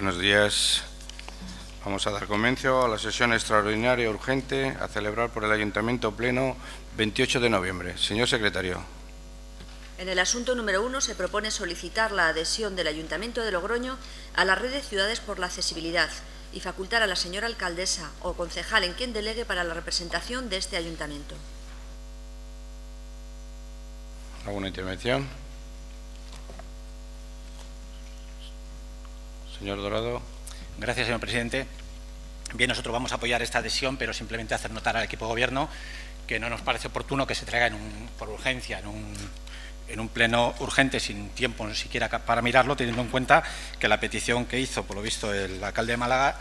Buenos días. Vamos a dar comienzo a la sesión extraordinaria urgente a celebrar por el Ayuntamiento Pleno 28 de noviembre. Señor secretario. En el asunto número 1 se propone solicitar la adhesión del Ayuntamiento de Logroño a la Red de Ciudades por la Accesibilidad y facultar a la señora alcaldesa o concejal en quien delegue para la representación de este ayuntamiento. ¿Alguna intervención? Señor Dorado. Gracias, señor presidente. Bien, nosotros vamos a apoyar esta adhesión, pero simplemente hacer notar al equipo de gobierno que no nos parece oportuno que se traiga por urgencia en un pleno urgente, sin tiempo ni siquiera para mirarlo, teniendo en cuenta que la petición que hizo, por lo visto, el alcalde de Málaga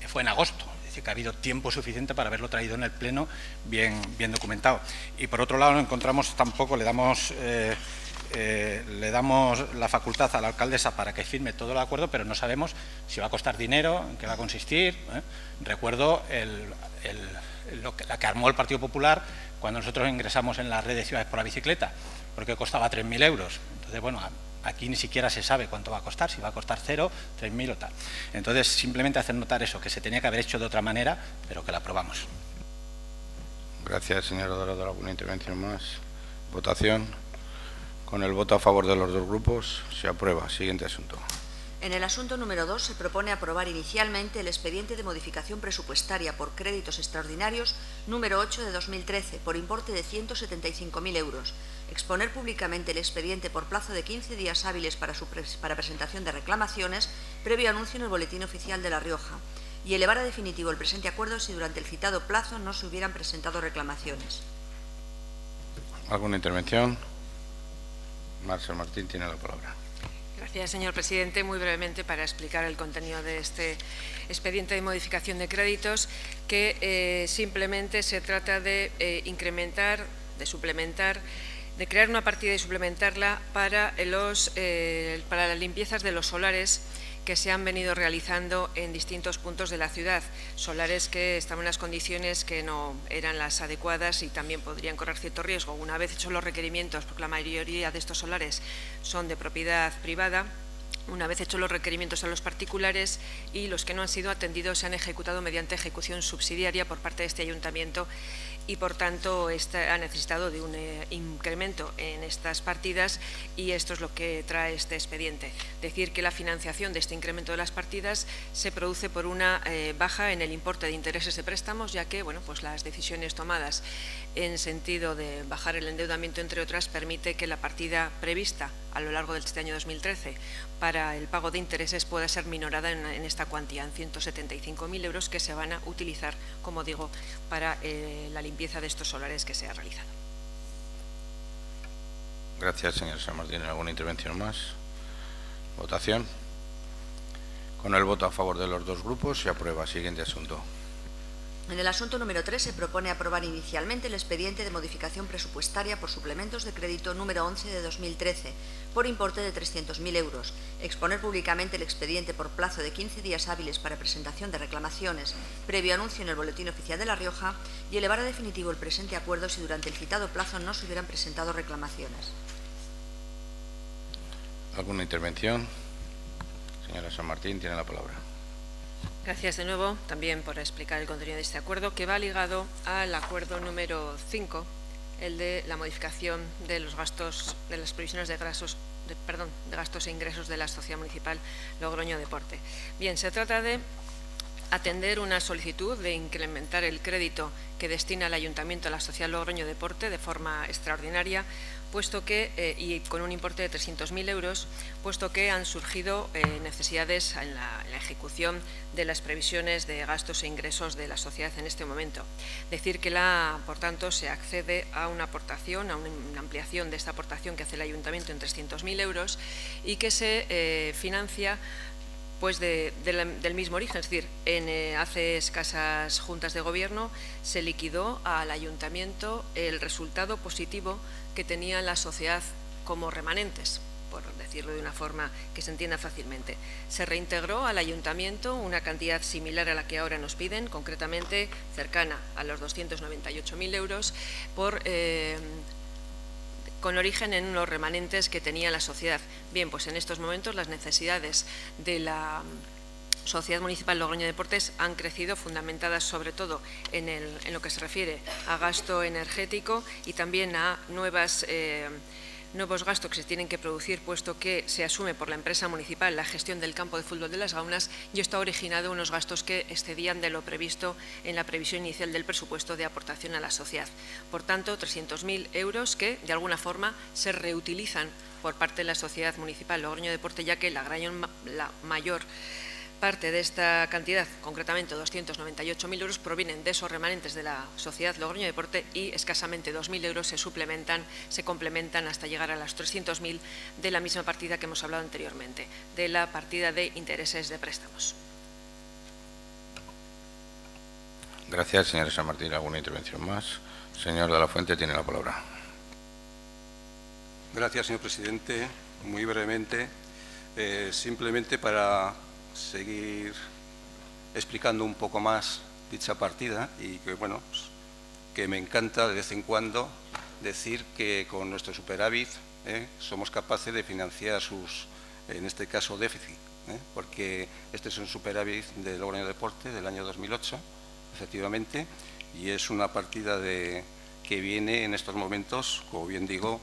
fue en agosto. Es decir, que ha habido tiempo suficiente para haberlo traído en el pleno bien documentado. Y, por otro lado, no encontramos tampoco, le damos la facultad a la alcaldesa para que firme todo el acuerdo, pero no sabemos si va a costar dinero, en qué va a consistir. Recuerdo la que armó el Partido Popular cuando nosotros ingresamos en la red de ciudades por la bicicleta, porque costaba 3.000 euros. Entonces, bueno, aquí ni siquiera se sabe cuánto va a costar, si va a costar 0, 3.000 o tal. Entonces, simplemente hacer notar eso, que se tenía que haber hecho de otra manera, pero que la aprobamos. Gracias, señor Dorado. ¿Alguna intervención más? Votación. Con el voto a favor de los dos grupos, se aprueba. Siguiente asunto. En el asunto número 2 se propone aprobar inicialmente el expediente de modificación presupuestaria por créditos extraordinarios número 8 de 2013 por importe de 175.000 euros, exponer públicamente el expediente por plazo de 15 días hábiles para presentación de reclamaciones, previo anuncio en el Boletín Oficial de La Rioja, y elevar a definitivo el presente acuerdo si durante el citado plazo no se hubieran presentado reclamaciones. ¿Alguna intervención? Marcel Martín tiene la palabra. Gracias, señor presidente. Muy brevemente para explicar el contenido de este expediente de modificación de créditos, que simplemente se trata de incrementar, de suplementar, de crear una partida y suplementarla para las limpiezas de los solares que se han venido realizando en distintos puntos de la ciudad, solares que estaban en las condiciones que no eran las adecuadas y también podrían correr cierto riesgo. Una vez hechos los requerimientos, porque la mayoría de estos solares son de propiedad privada, una vez hechos los requerimientos a los particulares, y los que no han sido atendidos se han ejecutado mediante ejecución subsidiaria por parte de este ayuntamiento, y por tanto ha necesitado de un incremento en estas partidas, y esto es lo que trae este expediente. Decir que la financiación de este incremento de las partidas se produce por una baja en el importe de intereses de préstamos, ya que pues las decisiones tomadas en sentido de bajar el endeudamiento, entre otras, permite que la partida prevista a lo largo de este año 2013 para el pago de intereses pueda ser minorada en esta cuantía, en 175.000 euros, que se van a utilizar, como digo, para la limpieza de estos solares que se ha realizado. Gracias, señor San Martín. ¿Alguna intervención más? Votación. Con el voto a favor de los dos grupos, se aprueba. Siguiente asunto. En el asunto número 3 se propone aprobar inicialmente el expediente de modificación presupuestaria por suplementos de crédito número 11 de 2013 por importe de 300.000 euros, exponer públicamente el expediente por plazo de 15 días hábiles para presentación de reclamaciones, previo anuncio en el Boletín Oficial de La Rioja, y elevar a definitivo el presente acuerdo si durante el citado plazo no se hubieran presentado reclamaciones. ¿Alguna intervención? Señora San Martín, tiene la palabra. Gracias de nuevo también por explicar el contenido de este acuerdo, que va ligado al acuerdo número 5, el de la modificación de los gastos, de las previsiones de gastos e ingresos de la Sociedad Municipal Logroño Deporte. Bien, se trata de atender una solicitud de incrementar el crédito que destina el Ayuntamiento a la Sociedad Logroño Deporte de forma extraordinaria, puesto que, y con un importe de 300.000 euros, puesto que han surgido necesidades en la ejecución de las previsiones de gastos e ingresos de la sociedad en este momento. Decir que, por tanto, se accede a una aportación, a una ampliación de esta aportación que hace el Ayuntamiento en 300.000 euros y que se financia del mismo origen. Es decir, hace escasas juntas de gobierno se liquidó al ayuntamiento el resultado positivo que tenía la sociedad como remanentes, por decirlo de una forma que se entienda fácilmente. Se reintegró al ayuntamiento una cantidad similar a la que ahora nos piden, concretamente cercana a los 298.000 euros, con origen en los remanentes que tenía la sociedad. Bien, pues en estos momentos las necesidades de la Sociedad Municipal Logroño Deportes han crecido, fundamentadas sobre todo en lo que se refiere a gasto energético y también a nuevos gastos que se tienen que producir, puesto que se asume por la empresa municipal la gestión del campo de fútbol de Las Gaunas, y esto ha originado unos gastos que excedían de lo previsto en la previsión inicial del presupuesto de aportación a la sociedad. Por tanto, 300.000 euros que, de alguna forma, se reutilizan por parte de la Sociedad Municipal Logroño Deporte, ya que la mayor parte de esta cantidad, concretamente 298.000 euros, provienen de esos remanentes de la Sociedad Logroño Deporte y escasamente 2.000 euros se complementan hasta llegar a las 300.000 de la misma partida que hemos hablado anteriormente, de la partida de intereses de préstamos. Gracias, señora San Martín. ¿Alguna intervención más? Señor de la Fuente tiene la palabra. Gracias, señor presidente. Muy brevemente, simplemente para seguir explicando un poco más dicha partida y que, bueno, pues, que me encanta de vez en cuando decir que con nuestro superávit somos capaces de financiar en este caso, déficit, porque este es un superávit del Logroño Deporte del año 2008, efectivamente, y es una partida que viene en estos momentos, como bien digo,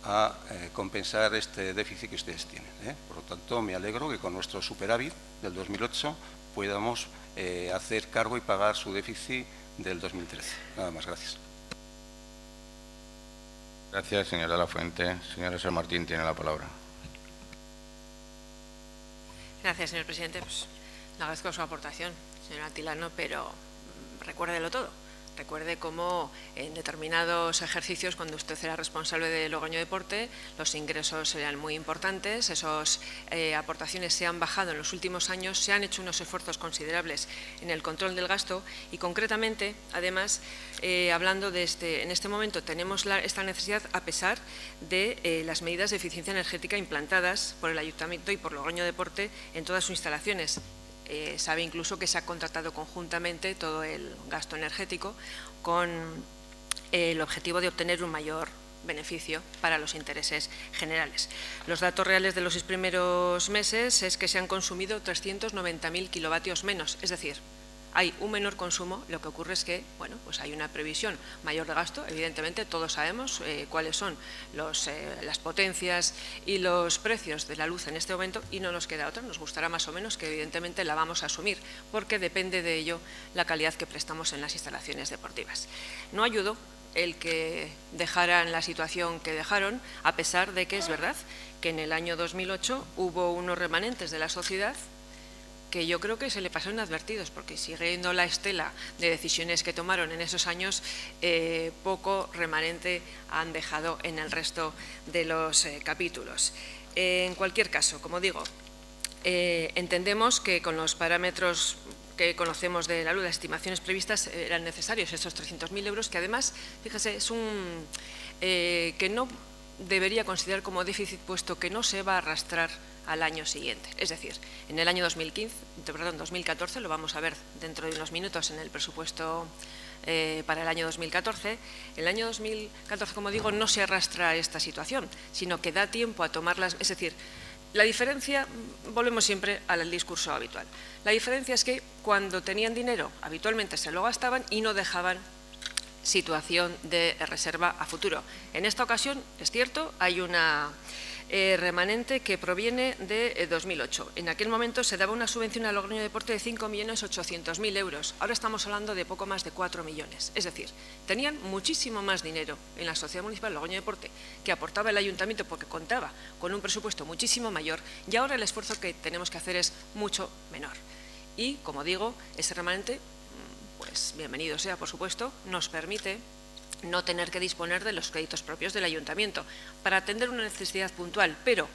a compensar este déficit que ustedes tienen. Por lo tanto, me alegro que con nuestro superávit del 2008 podamos hacer cargo y pagar su déficit del 2013. Nada más, gracias. Gracias, señora de la Fuente. Señora San Martín tiene la palabra. Gracias, señor presidente. Pues, le agradezco su aportación, señor Atilano, pero recuérdelo todo. Recuerde cómo en determinados ejercicios, cuando usted era responsable de Logroño Deporte, los ingresos eran muy importantes, esas aportaciones se han bajado en los últimos años, se han hecho unos esfuerzos considerables en el control del gasto y, concretamente, además, hablando de en este momento tenemos esta necesidad a pesar de las medidas de eficiencia energética implantadas por el Ayuntamiento y por Logroño Deporte en todas sus instalaciones. Sabe incluso que se ha contratado conjuntamente todo el gasto energético con el objetivo de obtener un mayor beneficio para los intereses generales. Los datos reales de los 6 primeros meses es que se han consumido 390.000 kilovatios menos, es decir, hay un menor consumo. Lo que ocurre es que, bueno, pues hay una previsión mayor de gasto. Evidentemente, todos sabemos cuáles son las potencias y los precios de la luz en este momento y no nos queda otra. Nos gustará más o menos que, evidentemente, la vamos a asumir porque depende de ello la calidad que prestamos en las instalaciones deportivas. No ayudó el que dejaran la situación que dejaron, a pesar de que es verdad que en el año 2008 hubo unos remanentes de la sociedad que yo creo que se le pasaron inadvertidos, porque siguiendo la estela de decisiones que tomaron en esos años, poco remanente han dejado en el resto de los capítulos. En cualquier caso, como digo, entendemos que con los parámetros que conocemos de la luz, las estimaciones previstas eran necesarios estos 300.000 euros, que además, fíjese, es que no debería considerar como déficit, puesto que no se va a arrastrar al año siguiente. Es decir, en el año 2014, lo vamos a ver dentro de unos minutos en el presupuesto para el año 2014, el año 2014, como digo, no se arrastra esta situación, sino que da tiempo a tomarlas. Es decir, la diferencia, volvemos siempre al discurso habitual, la diferencia es que cuando tenían dinero habitualmente se lo gastaban y no dejaban situación de reserva a futuro. En esta ocasión, es cierto, hay una remanente que proviene de 2008. En aquel momento se daba una subvención al Logroño Deporte de 5.800.000 euros. Ahora estamos hablando de poco más de 4 millones. Es decir, tenían muchísimo más dinero en la Sociedad Municipal Logroño Deporte que aportaba el Ayuntamiento porque contaba con un presupuesto muchísimo mayor y ahora el esfuerzo que tenemos que hacer es mucho menor. Y, como digo, ese remanente, pues bienvenido sea, por supuesto, nos permite no tener que disponer de los créditos propios del Ayuntamiento para atender una necesidad puntual, pero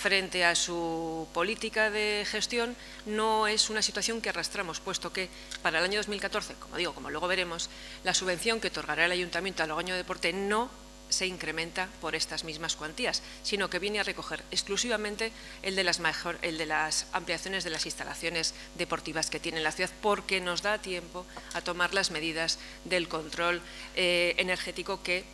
frente a su política de gestión no es una situación que arrastramos, puesto que para el año 2014, como digo, como luego veremos, la subvención que otorgará el Ayuntamiento al Logroño Deporte no se incrementa por estas mismas cuantías, sino que viene a recoger exclusivamente el de las ampliaciones de las instalaciones deportivas que tiene la ciudad, porque nos da tiempo a tomar las medidas del control energético que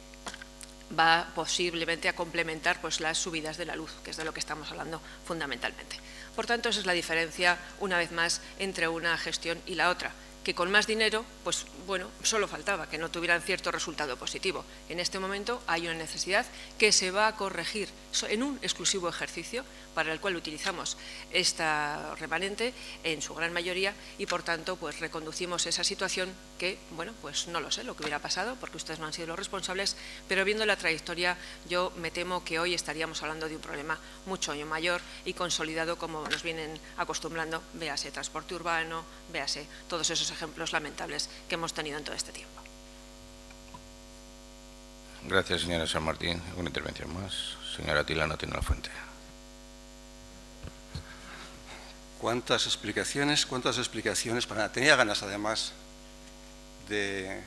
va posiblemente a complementar pues, las subidas de la luz, que es de lo que estamos hablando fundamentalmente. Por tanto, esa es la diferencia, una vez más, entre una gestión y la otra, que con más dinero, pues bueno, solo faltaba que no tuvieran cierto resultado positivo. En este momento hay una necesidad que se va a corregir en un exclusivo ejercicio para el cual utilizamos esta remanente en su gran mayoría y, por tanto, pues reconducimos esa situación que, bueno, pues no lo sé lo que hubiera pasado porque ustedes no han sido los responsables, pero viendo la trayectoria yo me temo que hoy estaríamos hablando de un problema mucho mayor y consolidado como nos vienen acostumbrando, véase transporte urbano, véase todos esos ejemplos lamentables que hemos tenido en todo este tiempo. Gracias, señora San Martín. ¿Alguna intervención más? Señora Tilano tiene la fuente. ¿Cuántas explicaciones para nada? Tenía ganas, además, de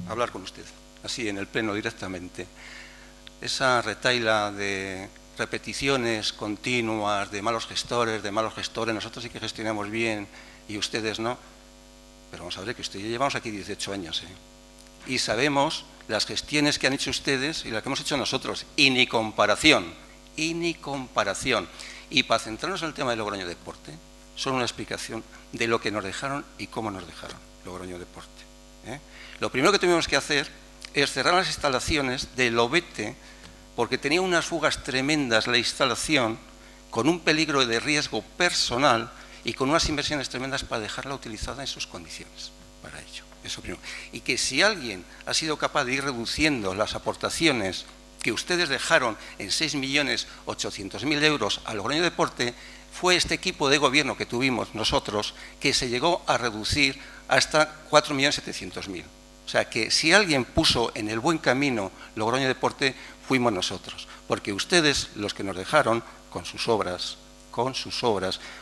hablar con usted, así, en el pleno directamente. Esa retahíla de repeticiones continuas de malos gestores, nosotros sí que gestionamos bien y ustedes no. Pero vamos a ver que usted y yo llevamos aquí 18 años, y sabemos las gestiones que han hecho ustedes y las que hemos hecho nosotros, y ni comparación. Y para centrarnos en el tema de Logroño Deporte, son una explicación de lo que nos dejaron y cómo nos dejaron Logroño Deporte. Lo primero que tuvimos que hacer es cerrar las instalaciones del Lobete, porque tenía unas fugas tremendas la instalación, con un peligro de riesgo personal y con unas inversiones tremendas para dejarla utilizada en sus condiciones para ello. Eso primero. Y que si alguien ha sido capaz de ir reduciendo las aportaciones que ustedes dejaron en 6.800.000 euros a Logroño Deporte, fue este equipo de gobierno que tuvimos nosotros, que se llegó a reducir hasta 4.700.000. O sea que si alguien puso en el buen camino Logroño Deporte, fuimos nosotros, porque ustedes, los que nos dejaron con sus obras,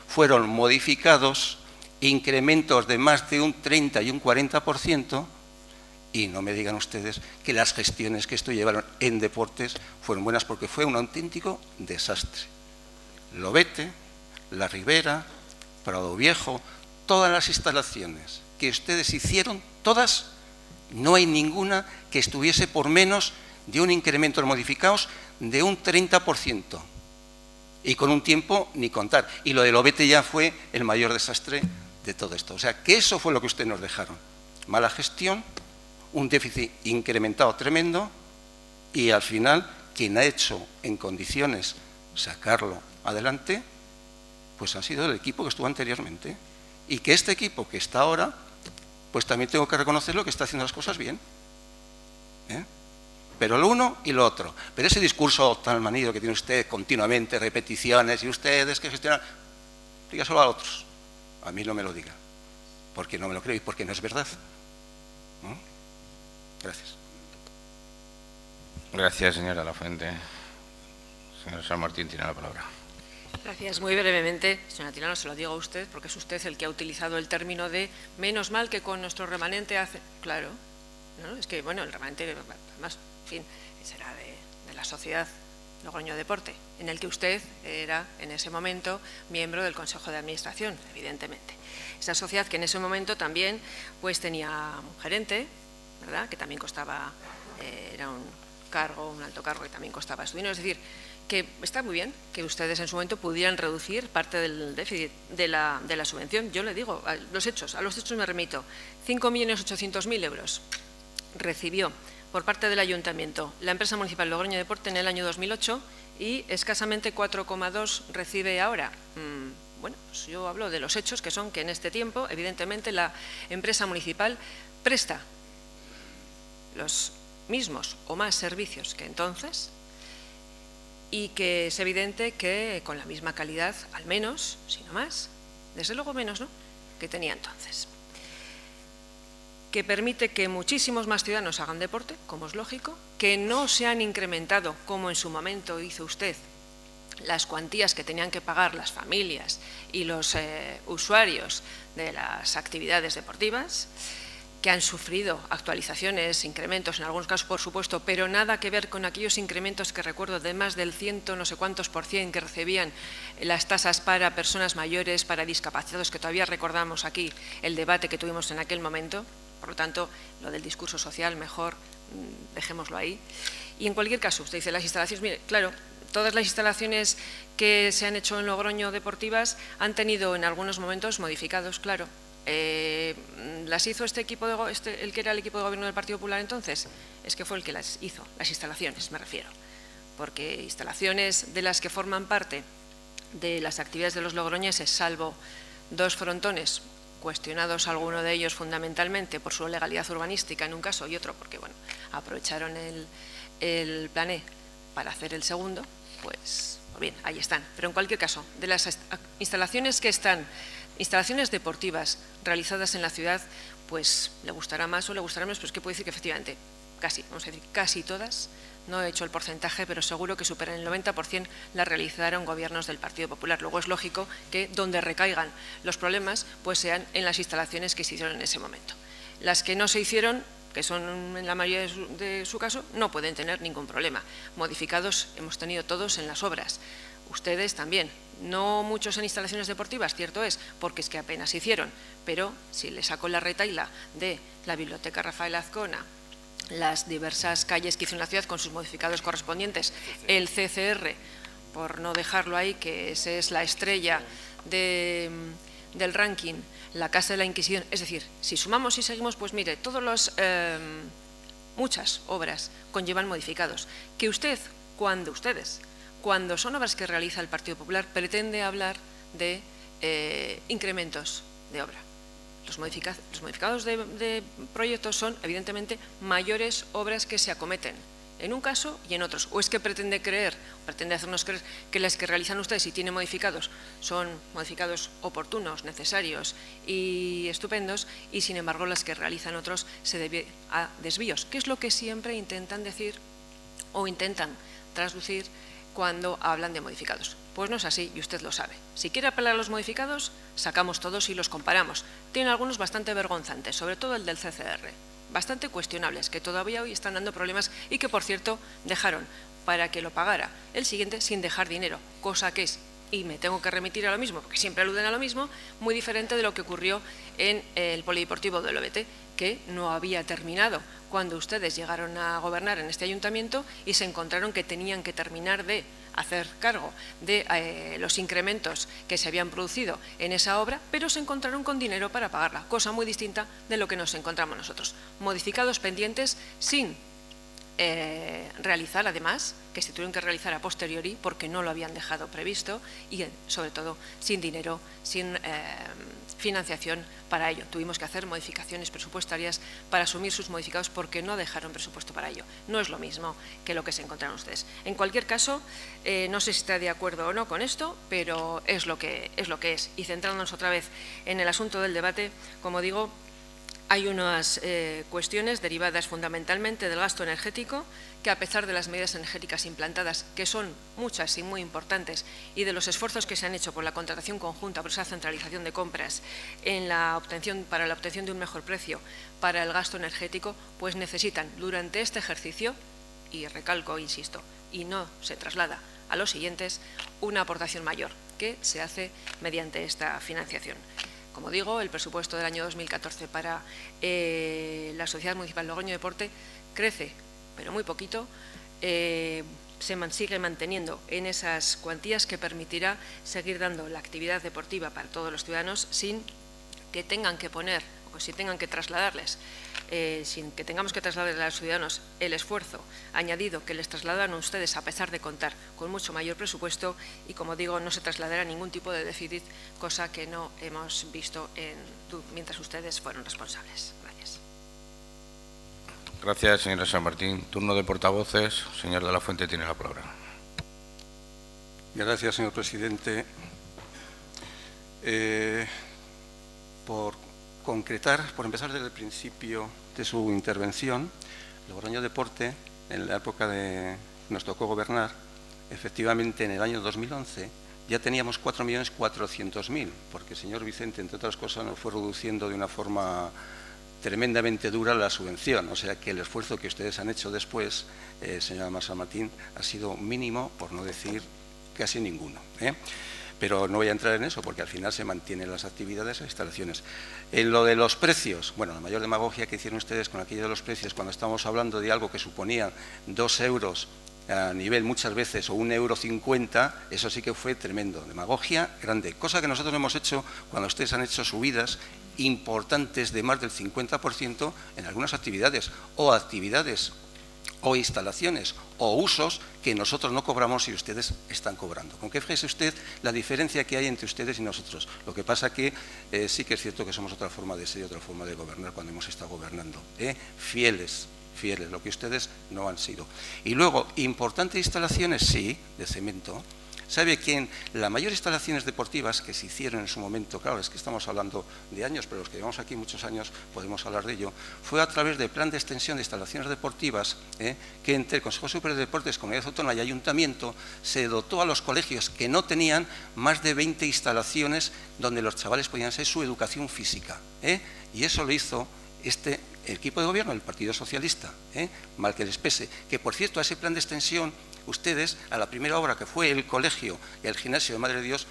fueron modificados, incrementos de más de un 30 y un 40%, y no me digan ustedes que las gestiones que esto llevaron en deportes fueron buenas, porque fue un auténtico desastre. Lobete, La Ribera, Prado Viejo, todas las instalaciones que ustedes hicieron, todas, no hay ninguna que estuviese por menos de un incremento de modificados de un 30%. Y con un tiempo ni contar. Y lo de Lobete ya fue el mayor desastre de todo esto. O sea, que eso fue lo que ustedes nos dejaron. Mala gestión, un déficit incrementado tremendo y al final quien ha hecho en condiciones sacarlo adelante, pues ha sido el equipo que estuvo anteriormente. Y que este equipo que está ahora, pues también tengo que reconocerlo que está haciendo las cosas bien. Pero lo uno y lo otro. Pero ese discurso tan manido que tiene usted continuamente, repeticiones, y ustedes que gestionan, dígaselo a otros. A mí no me lo diga, porque no me lo creo y porque no es verdad. Gracias. Gracias, señora Lafuente. Señora San Martín tiene la palabra. Gracias. Muy brevemente, señora Tilano, se lo digo a usted, porque es usted el que ha utilizado el término de menos mal que con nuestro remanente hace... Claro, ¿no? Es que, bueno, el remanente, además, en fin, será de la sociedad Logroño Deporte, en el que usted era, en ese momento, miembro del Consejo de Administración, evidentemente. Esa sociedad que en ese momento también pues tenía un gerente, ¿verdad?, que también costaba, era un alto cargo que también costaba su dinero. Es decir, que está muy bien que ustedes en su momento pudieran reducir parte del déficit de la subvención. Yo le digo, a los hechos me remito. 5.800.000 euros recibió por parte del Ayuntamiento la empresa municipal Logroño Deporte en el año 2008 y escasamente 4,2 recibe ahora. Bueno, pues yo hablo de los hechos, que son que en este tiempo, evidentemente, la empresa municipal presta los mismos o más servicios que entonces y que es evidente que con la misma calidad, al menos, si no más, desde luego menos, ¿no?, que tenía entonces. Que permite que muchísimos más ciudadanos hagan deporte, como es lógico, que no se han incrementado, como en su momento hizo usted, las cuantías que tenían que pagar las familias y los usuarios de las actividades deportivas, que han sufrido actualizaciones, incrementos, en algunos casos, por supuesto, pero nada que ver con aquellos incrementos que recuerdo de más del 100 no sé cuántos % que recibían las tasas para personas mayores, para discapacitados, que todavía recordamos aquí el debate que tuvimos en aquel momento, Por lo tanto, lo del discurso social, mejor dejémoslo ahí. Y en cualquier caso, usted dice las instalaciones, mire, claro, todas las instalaciones que se han hecho en Logroño deportivas han tenido en algunos momentos modificados, claro. ¿Las hizo este equipo, el que era el equipo de gobierno del Partido Popular entonces? Es que fue el que las hizo, las instalaciones me refiero, porque instalaciones de las que forman parte de las actividades de los logroñeses, salvo 2 frontones, cuestionados alguno de ellos fundamentalmente por su legalidad urbanística en un caso y otro porque bueno, aprovecharon el plan E para hacer el segundo, pues bien, ahí están. Pero en cualquier caso, de las instalaciones que están, instalaciones deportivas realizadas en la ciudad, pues le gustará más o le gustará menos, pues que puedo decir que efectivamente, vamos a decir, casi todas, no he hecho el porcentaje, pero seguro que superan el 90%, las realizaron gobiernos del Partido Popular. Luego es lógico que donde recaigan los problemas, pues sean en las instalaciones que se hicieron en ese momento. Las que no se hicieron, que son en la mayoría de su caso, no pueden tener ningún problema. Modificados hemos tenido todos en las obras. Ustedes también, no muchos en instalaciones deportivas, cierto es, porque es que apenas se hicieron, pero si le saco la retahíla de la Biblioteca Rafael Azcona, las diversas calles que hizo en la ciudad con sus modificados correspondientes, el CCR, por no dejarlo ahí, que ese es la estrella del ranking, la Casa de la Inquisición, es decir, si sumamos y seguimos, pues mire, muchas obras conllevan modificados, que cuando son obras que realiza el Partido Popular, pretende hablar de incrementos de obra. Los modificados de proyectos son, evidentemente, mayores obras que se acometen en un caso y en otros. ¿O es que pretende hacernos creer que las que realizan ustedes y tienen modificados son modificados oportunos, necesarios y estupendos, y sin embargo las que realizan otros se debe a desvíos? ¿Qué es lo que siempre intentan decir o intentan traducir cuando hablan de modificados? Pues no es así y usted lo sabe. Si quiere apelar a los modificados, sacamos todos y los comparamos. Tienen algunos bastante vergonzantes, sobre todo el del CCR, bastante cuestionables, que todavía hoy están dando problemas y que, por cierto, dejaron para que lo pagara el siguiente sin dejar dinero, cosa que es, y me tengo que remitir a lo mismo, porque siempre aluden a lo mismo, muy diferente de lo que ocurrió en el Polideportivo del OBT, que no había terminado cuando ustedes llegaron a gobernar en este ayuntamiento y se encontraron que tenían que terminar de hacer cargo de los incrementos que se habían producido en esa obra, pero se encontraron con dinero para pagarla, cosa muy distinta de lo que nos encontramos nosotros. Modificados pendientes sin realizar, además, que se tuvieron que realizar a posteriori porque no lo habían dejado previsto y, sobre todo, sin dinero, sin financiación para ello. Tuvimos que hacer modificaciones presupuestarias para asumir sus modificados porque no dejaron presupuesto para ello. No es lo mismo que lo que se encontraron ustedes. En cualquier caso, no sé si está de acuerdo o no con esto, pero es lo que es. Y centrándonos otra vez en el asunto del debate, como digo, hay unas cuestiones derivadas fundamentalmente del gasto energético que, a pesar de las medidas energéticas implantadas, que son muchas y muy importantes, y de los esfuerzos que se han hecho por la contratación conjunta, por esa centralización de compras para la obtención de un mejor precio para el gasto energético, pues necesitan durante este ejercicio, y recalco, insisto, y no se traslada a los siguientes, una aportación mayor que se hace mediante esta financiación. Como digo, el presupuesto del año 2014 para la Sociedad Municipal Logroño Deporte crece, pero muy poquito, se sigue manteniendo en esas cuantías que permitirá seguir dando la actividad deportiva para todos los ciudadanos sin que tengan que poner, o si tengan que trasladarles, sin que tengamos que trasladarles a los ciudadanos el esfuerzo añadido que les trasladan a ustedes a pesar de contar con mucho mayor presupuesto y, como digo, no se trasladará ningún tipo de déficit, cosa que no hemos visto mientras ustedes fueron responsables. Gracias. Gracias, señora San Martín. Turno de portavoces. Señor de la Fuente tiene la palabra. Gracias, señor presidente. Por concretar, por empezar desde el principio de su intervención, Logroño Deporte, en la época de nos tocó gobernar, efectivamente en el año 2011 ya teníamos 4.400.000, porque el señor Vicente, entre otras cosas, nos fue reduciendo de una forma tremendamente dura la subvención, o sea que el esfuerzo que ustedes han hecho después, señora San Martín, ha sido mínimo, por no decir casi ninguno. Pero no voy a entrar en eso porque al final se mantienen las actividades e instalaciones. En lo de los precios, bueno, la mayor demagogia que hicieron ustedes con aquello de los precios, cuando estamos hablando de algo que suponía 2 euros a nivel muchas veces o 1,50 €, eso sí que fue tremendo, demagogia grande, cosa que nosotros hemos hecho cuando ustedes han hecho subidas importantes de más del 50% en algunas actividades o instalaciones o usos que nosotros no cobramos y ustedes están cobrando. Con que fíjese usted la diferencia que hay entre ustedes y nosotros. Lo que pasa que sí que es cierto que somos otra forma de ser y otra forma de gobernar cuando hemos estado gobernando. Fieles, lo que ustedes no han sido. Y luego, importantes instalaciones, sí, de cemento. ¿Sabe quién? Las mayores instalaciones deportivas que se hicieron en su momento, claro, es que estamos hablando de años, pero los que llevamos aquí muchos años podemos hablar de ello, fue a través del plan de extensión de instalaciones deportivas que entre el Consejo Superior de Deportes, Comunidad Autónoma y Ayuntamiento se dotó a los colegios que no tenían más de 20 instalaciones donde los chavales podían hacer su educación física. Y eso lo hizo el equipo de gobierno del Partido Socialista, mal que les pese, que por cierto a ese plan de extensión ustedes a la primera obra que fue el colegio y el gimnasio de Madre de Dios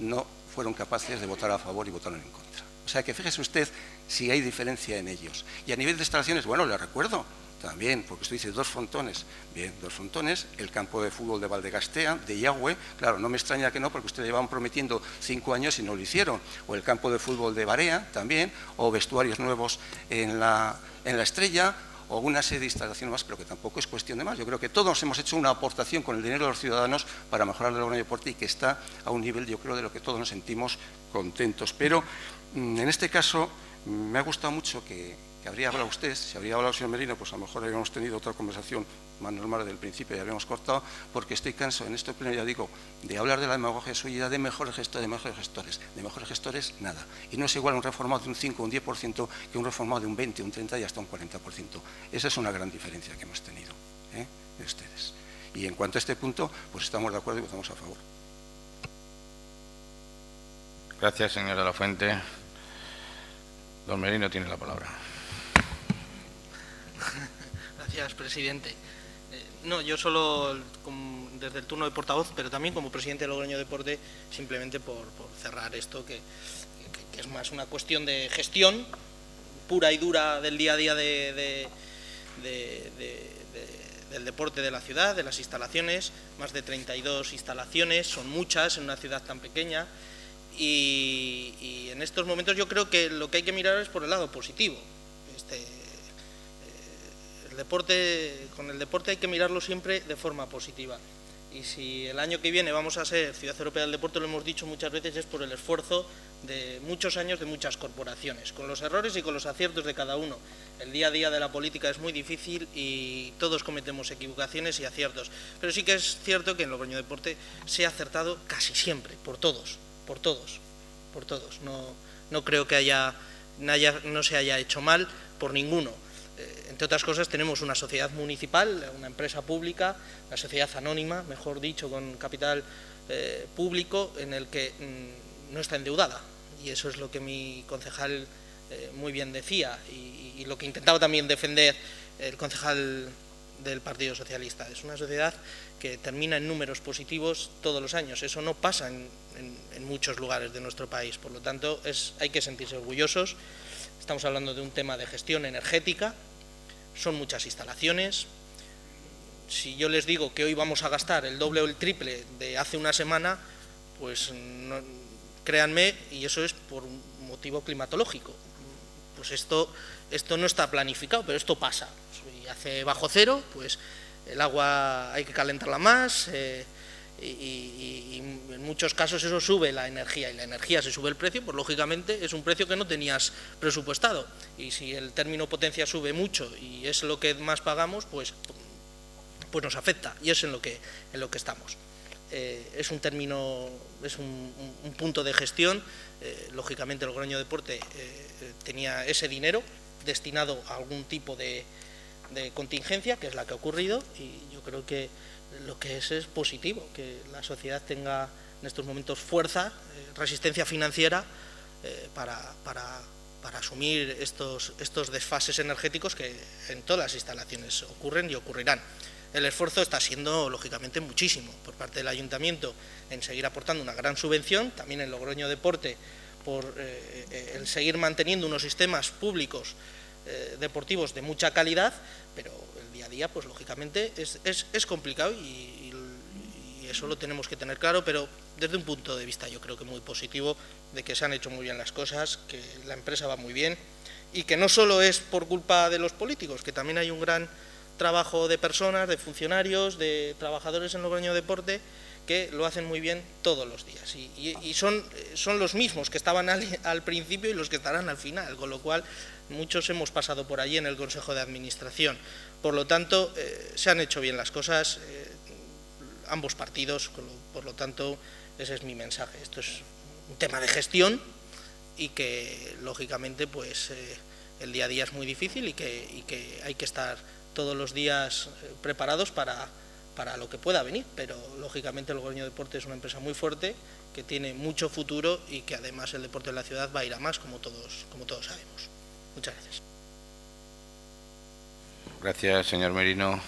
no fueron capaces de votar a favor y votaron en contra. O sea que fíjese usted si hay diferencia en ellos. Y a nivel de instalaciones, bueno, le recuerdo también, porque usted dice 2 frontones. Bien, 2 frontones, el campo de fútbol de Valdegastea, de Yagüe, claro, no me extraña que no, porque ustedes llevaban prometiendo 5 años y no lo hicieron. O el campo de fútbol de Barea también, o vestuarios nuevos en la Estrella, o una serie de instalaciones más, pero que tampoco es cuestión de más. Yo creo que todos hemos hecho una aportación con el dinero de los ciudadanos para mejorar el Logroño Deporte y que está a un nivel, yo creo, de lo que todos nos sentimos contentos. Pero en este caso me ha gustado mucho que habría hablado usted. Si habría hablado el señor Merino, pues a lo mejor habríamos tenido otra conversación más normal desde el principio y habríamos cortado, porque estoy cansado en este pleno, ya digo, de hablar de la demagogia suya, de mejores gestores, de mejores gestores, nada. Y no es igual un reformado de un 5 o un 10% que un reformado de un 20, un 30 y hasta un 40%. Esa es una gran diferencia que hemos tenido de ustedes. Y en cuanto a este punto, pues estamos de acuerdo y votamos a favor. Gracias, señor de la Fuente. Don Merino tiene la palabra. Gracias, presidente. No, yo solo desde el turno de portavoz, pero también como presidente de Logroño Deporte, simplemente por cerrar esto, que es más una cuestión de gestión pura y dura del día a día del deporte de la ciudad, de las instalaciones, más de 32 instalaciones, son muchas en una ciudad tan pequeña, y en estos momentos yo creo que lo que hay que mirar es por el lado positivo. Con el deporte hay que mirarlo siempre de forma positiva. Y si el año que viene vamos a ser Ciudad Europea del Deporte, lo hemos dicho muchas veces, es por el esfuerzo de muchos años de muchas corporaciones, con los errores y con los aciertos de cada uno. El día a día de la política es muy difícil y todos cometemos equivocaciones y aciertos. Pero sí que es cierto que en Logroño Deporte se ha acertado casi siempre, por todos. No creo que no se haya hecho mal por ninguno. Entre otras cosas, tenemos una sociedad municipal, una empresa pública, una sociedad anónima, mejor dicho, con capital público, en el que no está endeudada. Y eso es lo que mi concejal muy bien decía y lo que intentaba también defender el concejal del Partido Socialista. Es una sociedad que termina en números positivos todos los años. Eso no pasa en muchos lugares de nuestro país. Por lo tanto, hay que sentirse orgullosos. Estamos hablando de un tema de gestión energética. Son muchas instalaciones. Si yo les digo que hoy vamos a gastar el doble o el triple de hace una semana, pues no, créanme, y eso es por un motivo climatológico. Pues esto no está planificado, pero esto pasa. Si hace bajo cero, pues el agua hay que calentarla más y en muchos casos eso sube la energía, y la energía se sube el precio, pues lógicamente es un precio que no tenías presupuestado, y si el término potencia sube mucho y es lo que más pagamos, pues nos afecta, y es en lo que estamos. Es un punto de gestión. Lógicamente el Logroño Deporte tenía ese dinero destinado a algún tipo de contingencia, que es la que ha ocurrido, y yo creo que lo que es positivo, que la sociedad tenga en estos momentos fuerza, resistencia financiera para asumir estos desfases energéticos que en todas las instalaciones ocurren y ocurrirán. el esfuerzo está siendo, lógicamente, muchísimo por parte del Ayuntamiento en seguir aportando una gran subvención, también en Logroño Deporte, por el seguir manteniendo unos sistemas públicos deportivos de mucha calidad, pero el día a día, pues lógicamente, es complicado y eso lo tenemos que tener claro, pero desde un punto de vista yo creo que muy positivo, de que se han hecho muy bien las cosas, que la empresa va muy bien y que no solo es por culpa de los políticos, que también hay un gran trabajo de personas, de funcionarios, de trabajadores en Logroño Deporte, que lo hacen muy bien todos los días y son los mismos que estaban al principio y los que estarán al final, con lo cual muchos hemos pasado por allí en el Consejo de Administración. Por lo tanto, se han hecho bien las cosas, ambos partidos, por lo tanto, ese es mi mensaje. Esto es un tema de gestión y que, lógicamente, pues el día a día es muy difícil y que hay que estar todos los días preparados para lo que pueda venir, pero lógicamente el Logroño Deporte es una empresa muy fuerte, que tiene mucho futuro y que además el deporte en la ciudad va a ir a más, como todos sabemos. Muchas gracias. Gracias, señor Merino.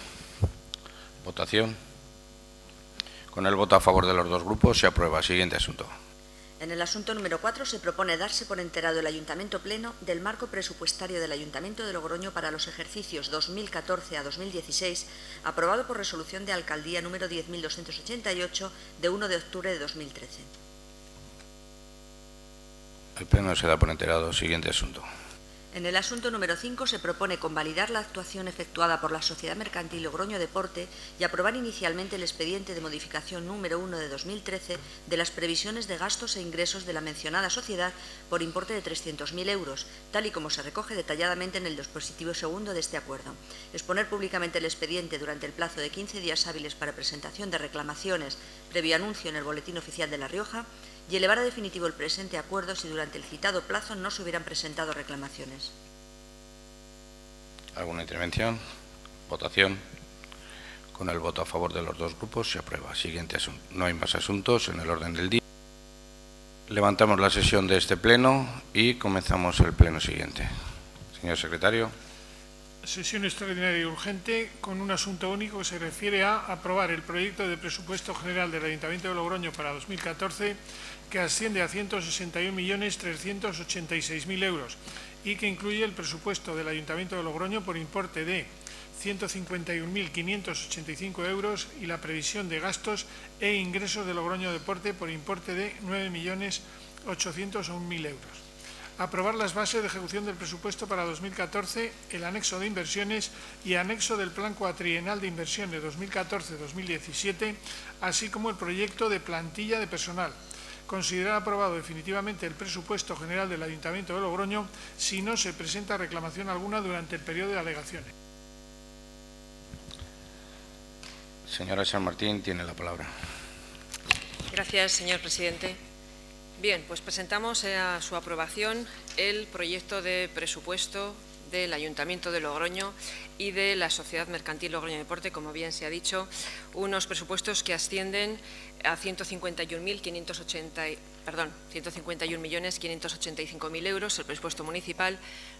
Votación. Con el voto a favor de los dos grupos se aprueba. Siguiente asunto. En el asunto número 4 se propone darse por enterado el Ayuntamiento Pleno del marco presupuestario del Ayuntamiento de Logroño para los ejercicios 2014 a 2016, aprobado por resolución de Alcaldía número 10.288 de 1 de octubre de 2013. El Pleno se da por enterado. Siguiente asunto. En el asunto número 5 se propone convalidar la actuación efectuada por la Sociedad Mercantil Logroño Deporte y aprobar inicialmente el expediente de modificación número 1 de 2013 de las previsiones de gastos e ingresos de la mencionada sociedad por importe de 300.000 euros, tal y como se recoge detalladamente en el dispositivo segundo de este acuerdo. Exponer públicamente el expediente durante el plazo de 15 días hábiles para presentación de reclamaciones previo anuncio en el Boletín Oficial de La Rioja y elevar a definitivo el presente acuerdo si durante el citado plazo no se hubieran presentado reclamaciones. ¿Alguna intervención? Votación. Con el voto a favor de los dos grupos se aprueba. Siguiente asunto. No hay más asuntos en el orden del día. Levantamos la sesión de este pleno y comenzamos el pleno siguiente. Señor secretario. Sesión extraordinaria y urgente con un asunto único que se refiere a aprobar el proyecto de presupuesto general del Ayuntamiento de Logroño para 2014 que asciende a 161.386.000 euros y que incluye el presupuesto del Ayuntamiento de Logroño por importe de 151.585 euros y la previsión de gastos e ingresos de Logroño Deporte por importe de 9.801.000 euros. Aprobar las bases de ejecución del presupuesto para 2014, el anexo de inversiones y anexo del Plan Cuatrienal de Inversiones 2014-2017, así como el proyecto de plantilla de personal. Considerar aprobado definitivamente el presupuesto general del Ayuntamiento de Logroño si no se presenta reclamación alguna durante el periodo de alegaciones. Señora San Martín, tiene la palabra. Gracias, señor presidente. Bien, pues presentamos a su aprobación el proyecto de presupuesto del Ayuntamiento de Logroño y de la Sociedad Mercantil Logroño Deporte, como bien se ha dicho, unos presupuestos que ascienden a 151.585.000 euros, el presupuesto municipal,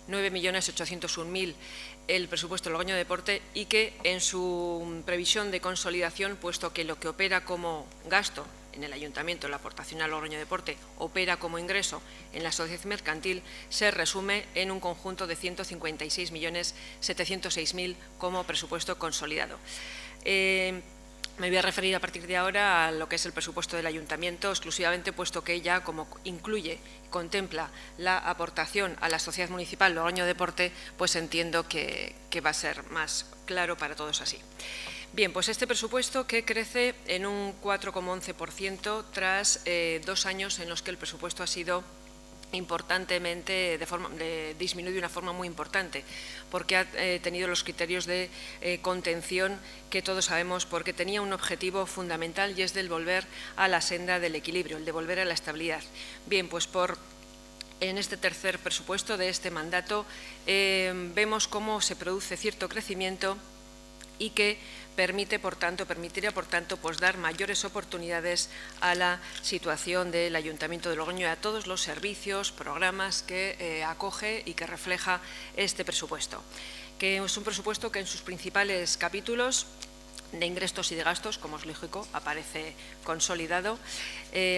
9.801.000 el presupuesto Logroño Deporte y que en su previsión de consolidación, puesto que lo que opera como gasto en el Ayuntamiento, la aportación al Logroño Deporte, opera como ingreso en la sociedad mercantil, se resume en un conjunto de 156.706.000 como presupuesto consolidado. Me voy a referir a partir de ahora a lo que es el presupuesto del Ayuntamiento exclusivamente, puesto que ya como incluye, contempla la aportación a la sociedad municipal Logroño Deporte, pues entiendo que va a ser más claro para todos así. Bien, pues este presupuesto que crece en un 4,11% tras 2 años en los que el presupuesto ha sido importantemente disminuido de una forma muy importante, porque ha tenido los criterios de contención que todos sabemos, porque tenía un objetivo fundamental y es del volver a la senda del equilibrio, el de volver a la estabilidad. Bien, pues en este tercer presupuesto de este mandato vemos cómo se produce cierto crecimiento y que permitiría, por tanto, pues dar mayores oportunidades a la situación del Ayuntamiento de Logroño y a todos los servicios, programas que acoge y que refleja este presupuesto, que es un presupuesto que en sus principales capítulos de ingresos y de gastos, como es lógico, aparece consolidado,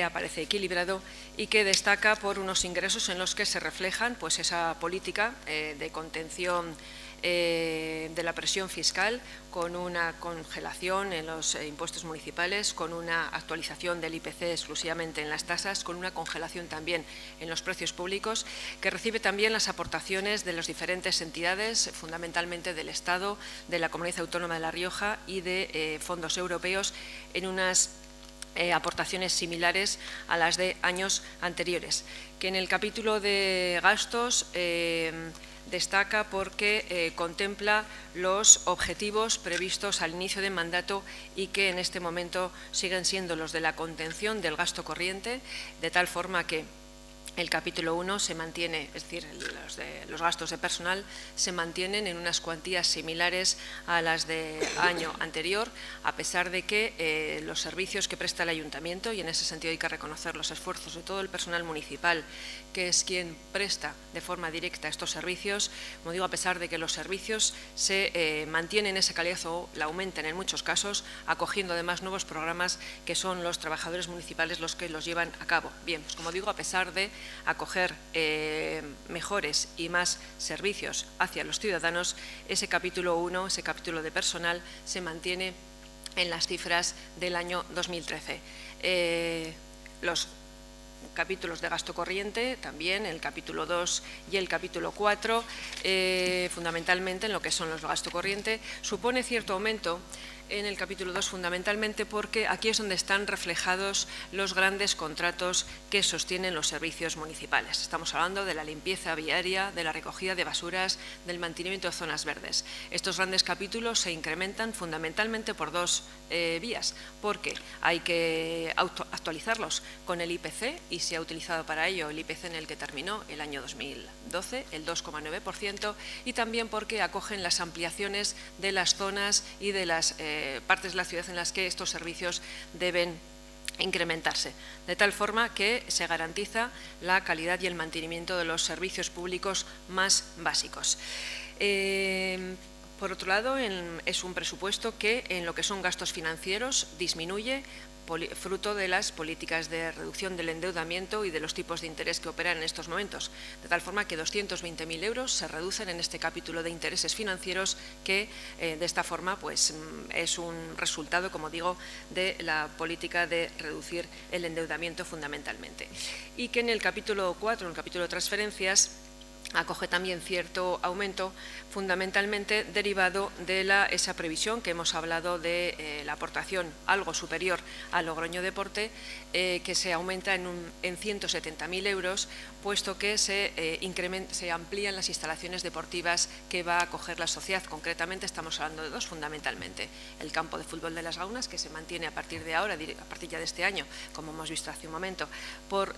aparece equilibrado y que destaca por unos ingresos en los que se reflejan pues, esa política de contención de la presión fiscal, con una congelación en los impuestos municipales, con una actualización del IPC exclusivamente en las tasas, con una congelación también en los precios públicos, que recibe también las aportaciones de las diferentes entidades, fundamentalmente del Estado, de la Comunidad Autónoma de La Rioja y de fondos europeos, en unas aportaciones similares a las de años anteriores, que en el capítulo de gastos destaca porque contempla los objetivos previstos al inicio del mandato y que en este momento siguen siendo los de la contención del gasto corriente, de tal forma que el capítulo 1 se mantiene, es decir, los gastos de personal se mantienen en unas cuantías similares a las del año anterior, a pesar de que los servicios que presta el Ayuntamiento, y en ese sentido hay que reconocer los esfuerzos de todo el personal municipal, que es quien presta de forma directa estos servicios, como digo, a pesar de que los servicios se mantienen esa calidad o la aumentan en muchos casos, acogiendo además nuevos programas que son los trabajadores municipales los que los llevan a cabo. Bien, pues como digo, a pesar de acoger mejores y más servicios hacia los ciudadanos, ese capítulo 1, ese capítulo de personal, se mantiene en las cifras del año 2013. Los capítulos de gasto corriente, también el capítulo 2 y el capítulo 4, fundamentalmente en lo que son los gasto corriente, supone cierto aumento en el capítulo 2, fundamentalmente porque aquí es donde están reflejados los grandes contratos que sostienen los servicios municipales. Estamos hablando de la limpieza viaria, de la recogida de basuras, del mantenimiento de zonas verdes. Estos grandes capítulos se incrementan fundamentalmente por dos vías, porque hay que actualizarlos con el IPC y se ha utilizado para ello el IPC en el que terminó el año 2012, el 2,9%, y también porque acogen las ampliaciones de las zonas y de las partes de la ciudad en las que estos servicios deben incrementarse, de tal forma que se garantiza la calidad y el mantenimiento de los servicios públicos más básicos. Por otro lado, es un presupuesto que en lo que son gastos financieros disminuye, fruto de las políticas de reducción del endeudamiento y de los tipos de interés que operan en estos momentos, de tal forma que 220.000 euros se reducen en este capítulo de intereses financieros que de esta forma pues, es un resultado, como digo, de la política de reducir el endeudamiento fundamentalmente. Y que en el capítulo 4, en el capítulo de transferencias, acoge también cierto aumento, fundamentalmente derivado de esa previsión que hemos hablado de la aportación algo superior al Logroño Deporte, que se aumenta en 170.000 euros, puesto que se amplían las instalaciones deportivas que va a acoger la sociedad. Concretamente estamos hablando de dos fundamentalmente: el campo de fútbol de Las Gaunas, que se mantiene a partir de ahora, a partir ya de este año, como hemos visto hace un momento,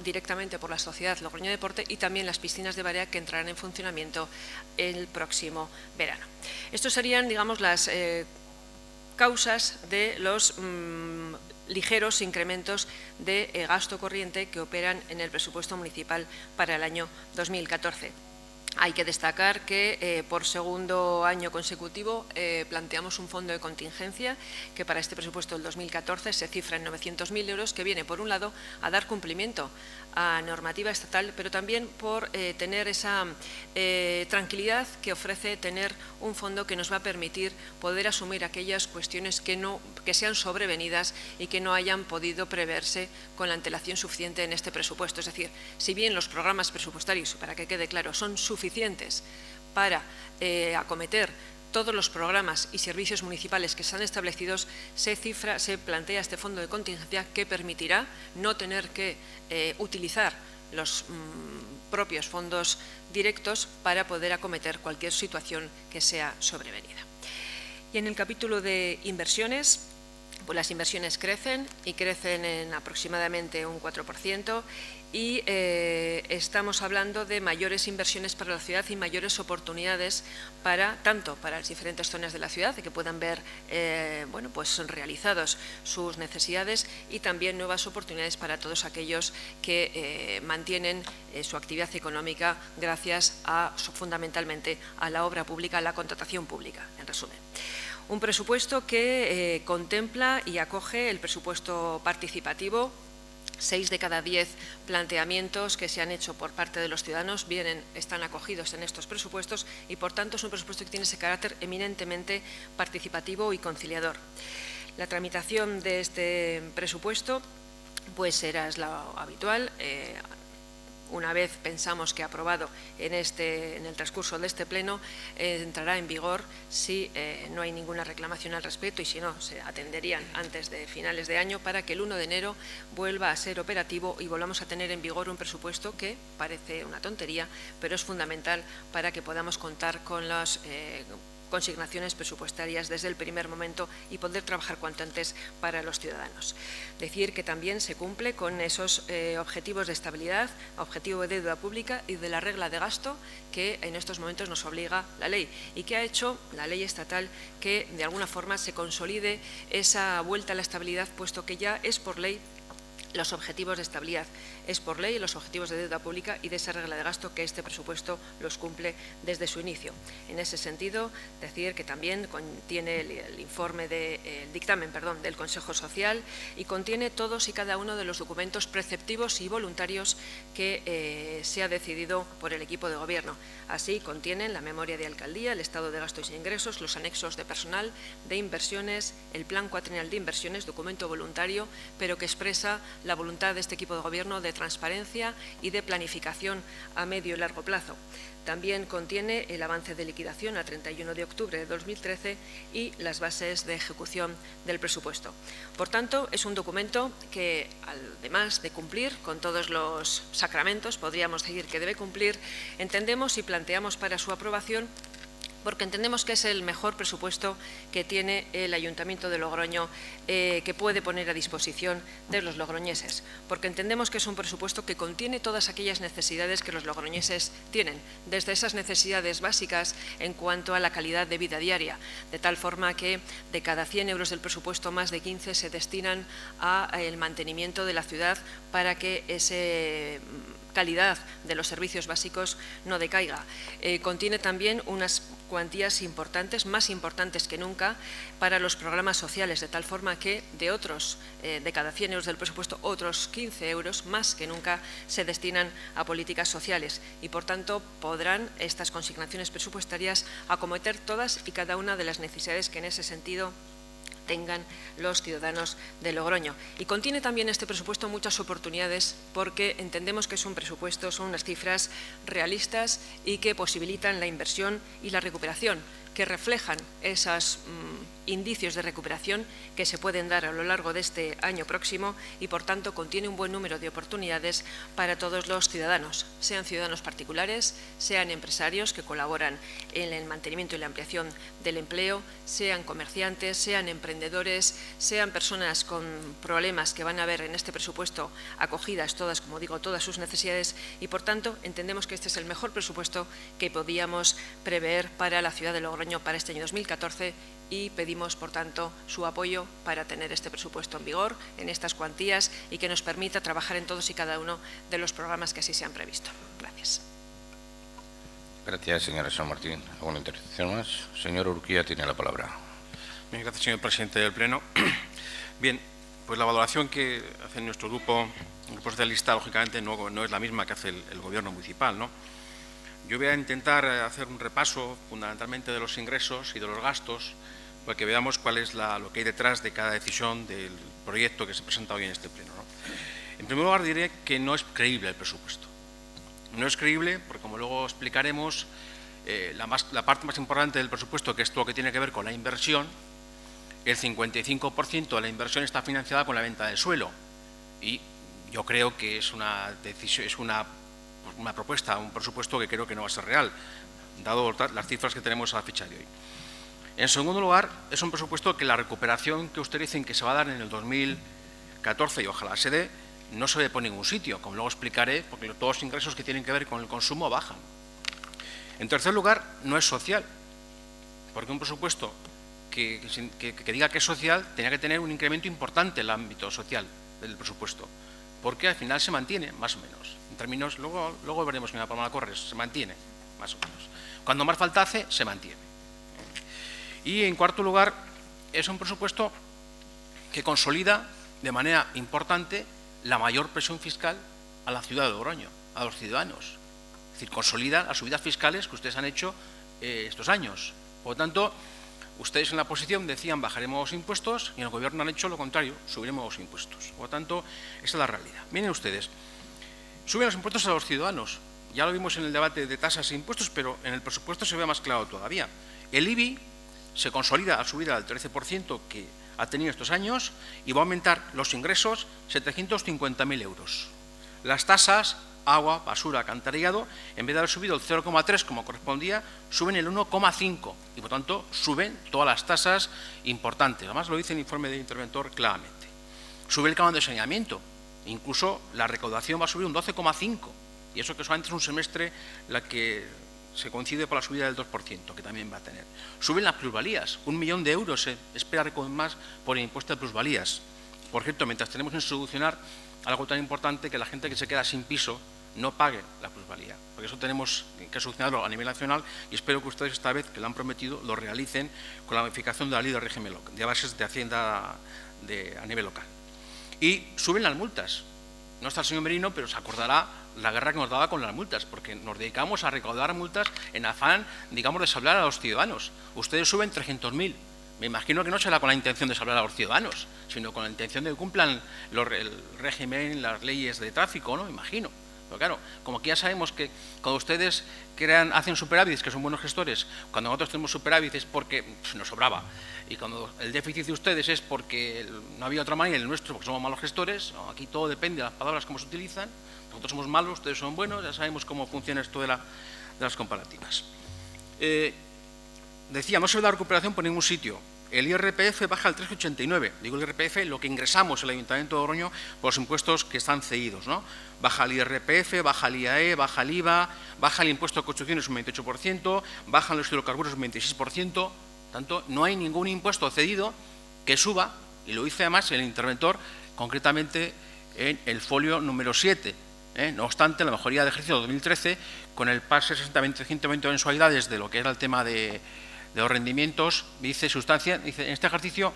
directamente por la sociedad Logroño Deporte, y también las piscinas de Barea, que entrarán en funcionamiento el próximo verano. Estos serían, digamos, las causas de los ligeros incrementos de gasto corriente que operan en el presupuesto municipal para el año 2014. Hay que destacar que por segundo año consecutivo planteamos un fondo de contingencia que para este presupuesto del 2014 se cifra en 900.000 euros, que viene, por un lado, a dar cumplimiento a normativa estatal, pero también por tener esa tranquilidad que ofrece tener un fondo que nos va a permitir poder asumir aquellas cuestiones que sean sobrevenidas y que no hayan podido preverse con la antelación suficiente en este presupuesto. Es decir, si bien los programas presupuestarios, para que quede claro, son suficientes para acometer todos los programas y servicios municipales que están establecidos, se plantea este fondo de contingencia que permitirá no tener que utilizar los propios fondos directos para poder acometer cualquier situación que sea sobrevenida. Y en el capítulo de inversiones, pues las inversiones crecen y crecen en aproximadamente un 4%, y estamos hablando de mayores inversiones para la ciudad y mayores oportunidades tanto para las diferentes zonas de la ciudad, de que puedan ver pues realizados sus necesidades, y también nuevas oportunidades para todos aquellos que mantienen su actividad económica gracias fundamentalmente a la obra pública, a la contratación pública, en resumen. Un presupuesto que contempla y acoge el presupuesto participativo. 6 de cada 10 planteamientos que se han hecho por parte de los ciudadanos están acogidos en estos presupuestos y, por tanto, es un presupuesto que tiene ese carácter eminentemente participativo y conciliador. La tramitación de este presupuesto pues es lo habitual. Una vez pensamos que aprobado en el transcurso de este pleno, entrará en vigor si no hay ninguna reclamación al respecto, y si no, se atenderían antes de finales de año para que el 1 de enero vuelva a ser operativo y volvamos a tener en vigor un presupuesto que parece una tontería, pero es fundamental para que podamos contar con las consignaciones presupuestarias desde el primer momento y poder trabajar cuanto antes para los ciudadanos. Decir que también se cumple con esos objetivos de estabilidad, objetivo de deuda pública y de la regla de gasto que en estos momentos nos obliga la ley y que ha hecho la ley estatal que de alguna forma se consolide esa vuelta a la estabilidad, puesto que ya es por ley los objetivos de estabilidad, es por ley los objetivos de deuda pública y de esa regla de gasto que este presupuesto los cumple desde su inicio. En ese sentido, decir que también contiene el informe el dictamen del Consejo Social y contiene todos y cada uno de los documentos preceptivos y voluntarios que se ha decidido por el equipo de Gobierno. Así contienen la memoria de alcaldía, el estado de gastos e ingresos, los anexos de personal, de inversiones, el plan cuatrienal de inversiones, documento voluntario, pero que expresa la voluntad de este equipo de Gobierno de transparencia y de planificación a medio y largo plazo. También contiene el avance de liquidación a 31 de octubre de 2013 y las bases de ejecución del presupuesto. Por tanto, es un documento que, además de cumplir con todos los sacramentos, podríamos decir que debe cumplir, entendemos y planteamos para su aprobación porque entendemos que es el mejor presupuesto que tiene el Ayuntamiento de Logroño, que puede poner a disposición de los logroñeses, porque entendemos que es un presupuesto que contiene todas aquellas necesidades que los logroñeses tienen, desde esas necesidades básicas en cuanto a la calidad de vida diaria, de tal forma que de cada 100 euros del presupuesto, más de 15 se destinan al mantenimiento de la ciudad para que esa calidad de los servicios básicos no decaiga. Contiene también unas cuantías importantes, más importantes que nunca, para los programas sociales, de tal forma que de cada 100 euros del presupuesto, otros 15 euros, más que nunca, se destinan a políticas sociales y, por tanto, podrán estas consignaciones presupuestarias acometer todas y cada una de las necesidades que en ese sentido tengan los ciudadanos de Logroño. Y contiene también este presupuesto muchas oportunidades porque entendemos que es un presupuesto, son unas cifras realistas y que posibilitan la inversión y la recuperación, que reflejan esos indicios de recuperación que se pueden dar a lo largo de este año próximo y, por tanto, contiene un buen número de oportunidades para todos los ciudadanos, sean ciudadanos particulares, sean empresarios que colaboran en el mantenimiento y la ampliación del empleo, sean comerciantes, sean emprendedores, sean personas con problemas que van a ver en este presupuesto acogidas todas, como digo, todas sus necesidades y, por tanto, entendemos que este es el mejor presupuesto que podíamos prever para la ciudad de Logroño para este año 2014 y pedimos, por tanto, su apoyo para tener este presupuesto en vigor, en estas cuantías y que nos permita trabajar en todos y cada uno de los programas que así se han previsto. Gracias. Gracias, señora San Martín. ¿Alguna intervención más? Señor Urquía tiene la palabra. Bien, gracias, señor presidente del Pleno. Bien, pues la valoración que hace nuestro grupo, el Grupo Socialista, lógicamente no es la misma que hace el Gobierno municipal, ¿no? Yo voy a intentar hacer un repaso fundamentalmente de los ingresos y de los gastos para que veamos cuál es lo que hay detrás de cada decisión del proyecto que se presenta hoy en este Pleno, ¿no? En primer lugar, diré que no es creíble el presupuesto. No es creíble porque, como luego explicaremos, la parte más importante del presupuesto, que es todo lo que tiene que ver con la inversión, el 55% de la inversión está financiada con la venta del suelo y yo creo que es una decisión, es una propuesta, un presupuesto que creo que no va a ser real, dado las cifras que tenemos a la fecha de hoy. En segundo lugar, es un presupuesto que la recuperación que ustedes dicen que se va a dar en el 2014 y ojalá se dé, no se ve por ningún sitio, como luego explicaré, porque todos los ingresos que tienen que ver con el consumo bajan. En tercer lugar, no es social, porque un presupuesto que diga que es social tenía que tener un incremento importante en el ámbito social del presupuesto, porque al final se mantiene, más o menos. En términos, luego veremos, señora Palma Corres, se mantiene, más o menos. Cuando más falta hace, se mantiene. Y, en cuarto lugar, es un presupuesto que consolida de manera importante la mayor presión fiscal a la ciudad de Logroño, a los ciudadanos. Es decir, consolida las subidas fiscales que ustedes han hecho estos años. Por lo tanto, ustedes en la oposición decían bajaremos los impuestos y en el Gobierno han hecho lo contrario, subiremos los impuestos. Por lo tanto, esa es la realidad. Miren ustedes, suben los impuestos a los ciudadanos. Ya lo vimos en el debate de tasas e impuestos, pero en el presupuesto se ve más claro todavía. El IBI se consolida al subir al 13% que ha tenido estos años y va a aumentar los ingresos 750.000 euros. Las tasas, agua, basura, alcantarillado, en vez de haber subido el 0,3 como correspondía, suben el 1,5 y, por tanto, suben todas las tasas importantes. Además, lo dice el informe del interventor claramente. Sube el canon de saneamiento, incluso la recaudación va a subir un 12,5 y eso que solamente es un semestre la que se coincide por la subida del 2%, que también va a tener. Suben las plusvalías, 1 millón de euros se espera recoger más por el impuesto de plusvalías. Por cierto, mientras tenemos que solucionar algo tan importante que la gente que se queda sin piso no pague la plusvalía, porque eso tenemos que solucionarlo a nivel nacional y espero que ustedes esta vez, que lo han prometido, lo realicen con la modificación de la ley de régimen local, de bases de Hacienda a nivel local. Y suben las multas. No está el señor Merino, pero se acordará la guerra que nos daba con las multas, porque nos dedicamos a recaudar multas en afán, digamos, de salvar a los ciudadanos. Ustedes suben 300.000. Me imagino que no será con la intención de salvar a los ciudadanos, sino con la intención de que cumplan el régimen, las leyes de tráfico, ¿no? Me imagino. Pero claro, como que ya sabemos que cuando ustedes hacen superávits, que son buenos gestores, cuando nosotros tenemos superávits es porque nos sobraba. Y cuando el déficit de ustedes es porque no había otra manera, el nuestro porque somos malos gestores, ¿no? Aquí todo depende de las palabras cómo se utilizan. Nosotros somos malos, ustedes son buenos, ya sabemos cómo funciona esto de las comparativas. Decía, no se ve la recuperación por ningún sitio. El IRPF baja al 3,89. Digo el IRPF, lo que ingresamos el Ayuntamiento de Logroño por los impuestos que están cedidos, ¿no? Baja el IRPF, baja el IAE, baja el IVA, baja el impuesto de construcciones un 28%, bajan los hidrocarburos un 26%. Por tanto, no hay ningún impuesto cedido que suba, y lo dice además el interventor, concretamente en el folio número 7. No obstante, la mejoría de ejercicio de 2013, con el pase 60-120 mensualidades de lo que era el tema de los rendimientos, dice, en este ejercicio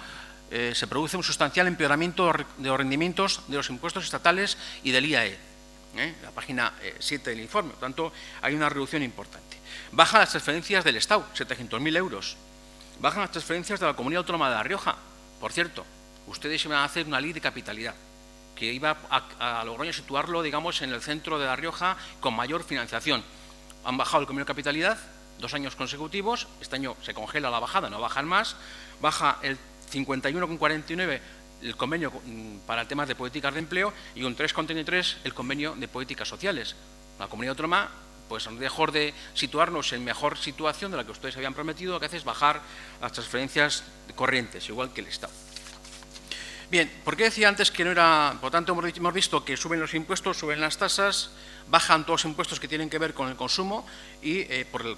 se produce un sustancial empeoramiento de los rendimientos de los impuestos estatales y del IAE, la página 7 del informe. Por tanto, hay una reducción importante. Bajan las transferencias del Estado, 700.000 euros. Bajan las transferencias de la Comunidad Autónoma de La Rioja. Por cierto, ustedes iban a hacer una ley de capitalidad que iba a Logroño situarlo, digamos, en el centro de La Rioja con mayor financiación. Han bajado el convenio de capitalidad 2 años consecutivos, este año se congela la bajada, no bajan más, baja el 51,49 el convenio para temas de políticas de empleo y un 3,33 el convenio de políticas sociales. La Comunidad Autónoma, pues mejor de situarnos en mejor situación de la que ustedes habían prometido, lo que hace es bajar las transferencias corrientes, igual que el Estado. Bien, ¿por qué decía antes que no era? Por tanto, hemos visto que suben los impuestos, suben las tasas, bajan todos los impuestos que tienen que ver con el consumo y porque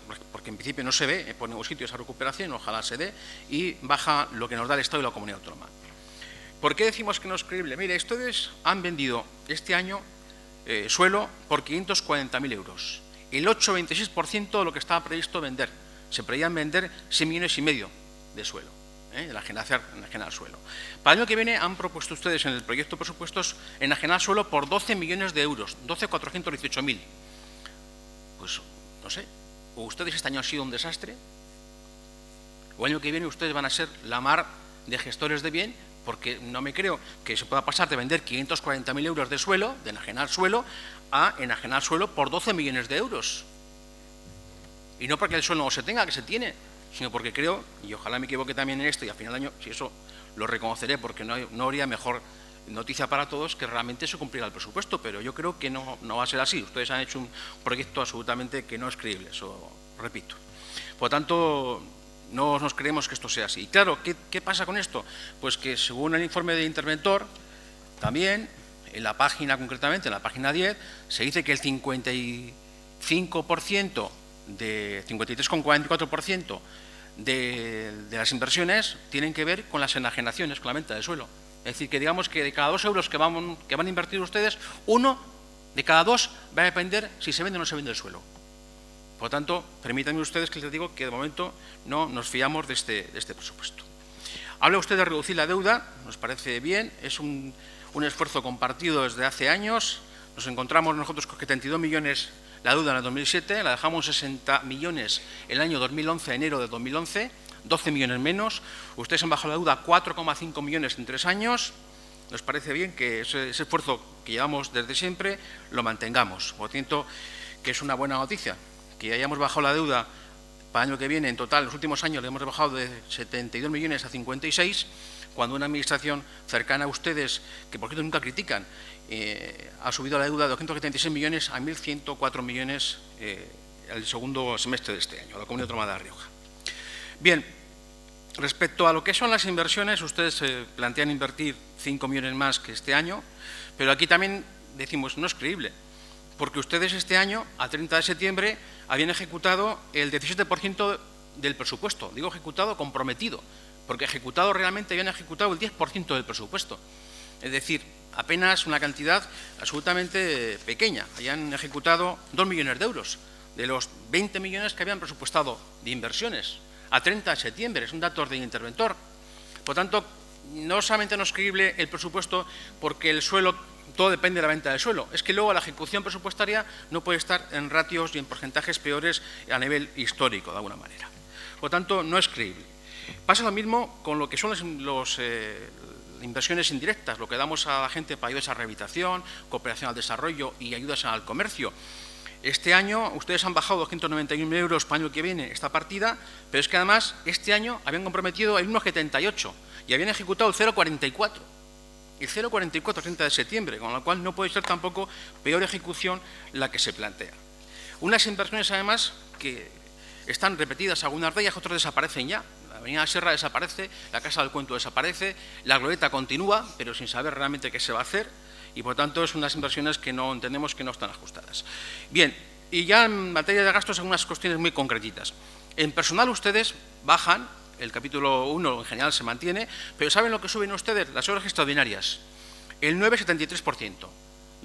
en principio no se ve por ningún sitio esa recuperación, ojalá se dé, y baja lo que nos da el Estado y la Comunidad Autónoma. ¿Por qué decimos que no es creíble? Mire, ustedes han vendido este año suelo por 540.000 euros, el 8,26% de lo que estaba previsto vender. Se preveían vender 6,5 millones de suelo. Enajenar suelo. Para el año que viene han propuesto ustedes en el proyecto de presupuestos enajenar suelo por 12 millones de euros, 12.418.000. Pues, no sé, o ustedes este año han sido un desastre, o el año que viene ustedes van a ser la mar de gestores de bien, porque no me creo que se pueda pasar de vender 540.000 euros de suelo, de enajenar suelo, a enajenar suelo por 12 millones de euros. Y no porque el suelo no se tenga, que se tiene, sino porque creo, y ojalá me equivoque también en esto, y a final de año, si eso lo reconoceré, porque no habría mejor noticia para todos que realmente se cumpliera el presupuesto, pero yo creo que no va a ser así. Ustedes han hecho un proyecto absolutamente que no es creíble, eso repito. Por lo tanto, no nos creemos que esto sea así. Y claro, ¿qué pasa con esto? Pues que según el informe del interventor, también en la página, concretamente en la página 10, se dice que el 55%, de 53,44% de las inversiones tienen que ver con las enajenaciones, con la venta de suelo. Es decir, que digamos que de cada 2 euros que van a invertir ustedes, 1 de cada 2 va a depender si se vende o no se vende el suelo. Por lo tanto, permítanme ustedes que les digo que de momento no nos fiamos de este presupuesto. Habla usted de reducir la deuda, nos parece bien, es un esfuerzo compartido desde hace años. Nos encontramos nosotros con 72 millones la deuda en el 2007, la dejamos 60 millones el año 2011, enero de 2011, 12 millones menos. Ustedes han bajado la deuda a 4,5 millones en 3 años. Nos parece bien que ese esfuerzo que llevamos desde siempre lo mantengamos. Por lo tanto, que es una buena noticia, que hayamos bajado la deuda para el año que viene. En total, en los últimos años le hemos bajado de 72 millones a 56, cuando una administración cercana a ustedes, que por cierto nunca critican, ha subido la deuda de 276 millones a 1.104 millones el segundo semestre de este año, la Comunidad Autónoma de La Rioja. Bien, respecto a lo que son las inversiones, ustedes plantean invertir 5 millones más que este año, pero aquí también decimos, no es creíble, porque ustedes este año, a 30 de septiembre, habían ejecutado el 17% del presupuesto. Digo ejecutado, comprometido, porque ejecutado realmente habían ejecutado el 10% del presupuesto. Es decir, apenas una cantidad absolutamente pequeña. Habían ejecutado 2 millones de euros de los 20 millones que habían presupuestado de inversiones a 30 de septiembre. Es un dato de interventor. Por tanto, no solamente no es creíble el presupuesto porque el suelo, todo depende de la venta del suelo. Es que luego la ejecución presupuestaria no puede estar en ratios y en porcentajes peores a nivel histórico, de alguna manera. Por tanto, no es creíble. Pasa lo mismo con lo que son las inversiones indirectas, lo que damos a la gente para ayudas a rehabilitación, cooperación al desarrollo y ayudas al comercio. Este año ustedes han bajado 291.000 euros para el año que viene esta partida, pero es que además este año habían comprometido el 1,78 y habían ejecutado el 0,44. El 0,44 30 de septiembre, con lo cual no puede ser tampoco peor ejecución la que se plantea. Unas inversiones además que están repetidas, algunas de ellas, otras desaparecen ya. La Avenida Sierra desaparece, la Casa del Cuento desaparece, la Glorieta continúa, pero sin saber realmente qué se va a hacer. Y, por tanto, es unas inversiones que no entendemos que no están ajustadas. Bien, y ya en materia de gastos, algunas cuestiones muy concretitas. En personal, ustedes bajan, el capítulo 1 en general se mantiene, pero ¿saben lo que suben ustedes? Las horas extraordinarias, el 9,73%.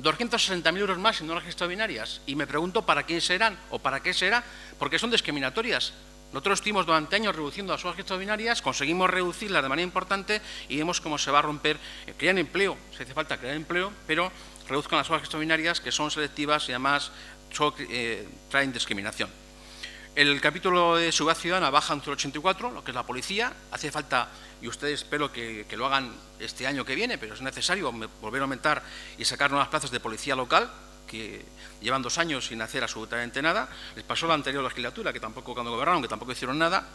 260.000 euros más en horas extraordinarias. Y me pregunto para quién serán o para qué será, porque son discriminatorias. Nosotros estuvimos durante años reduciendo las horas extraordinarias, conseguimos reducirlas de manera importante y vemos cómo se va a romper, crear empleo, si hace falta crear empleo, pero reduzcan las horas extraordinarias que son selectivas y además traen discriminación. El capítulo de seguridad ciudadana baja un 0,84, lo que es la policía, hace falta, y ustedes espero que lo hagan este año que viene, pero es necesario volver a aumentar y sacar nuevas plazas de policía local, que llevan 2 años sin hacer absolutamente nada. Les pasó la anterior legislatura, que tampoco cuando gobernaron, que tampoco hicieron nada.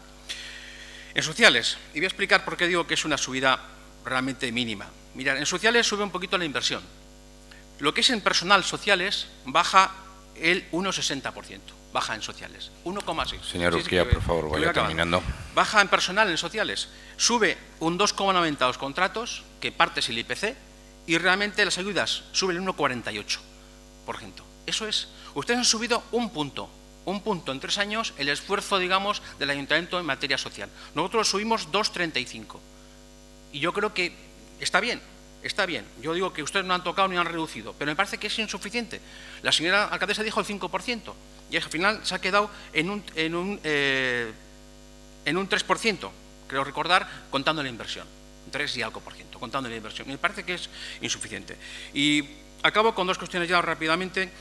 En sociales, y voy a explicar por qué digo que es una subida realmente mínima. Mirad, en sociales sube un poquito la inversión. Lo que es en personal sociales baja el 1,60%. Baja en sociales, 1,6. Señor Urquía, por favor, vaya terminando. Baja en personal en sociales, sube un 2,90 los contratos, que parte es el IPC, y realmente las ayudas suben el 1,48%. Eso es, ustedes han subido un punto en 3 años el esfuerzo, digamos, del Ayuntamiento en materia social. Nosotros subimos 2,35. Y yo creo que está bien, está bien. Yo digo que ustedes no han tocado ni han reducido, pero me parece que es insuficiente. La señora alcaldesa dijo el 5%, y al final se ha quedado en un 3%, creo recordar, contando la inversión. 3 y algo por ciento, contando la inversión. Me parece que es insuficiente. Y acabo con 2 cuestiones ya rápidamente.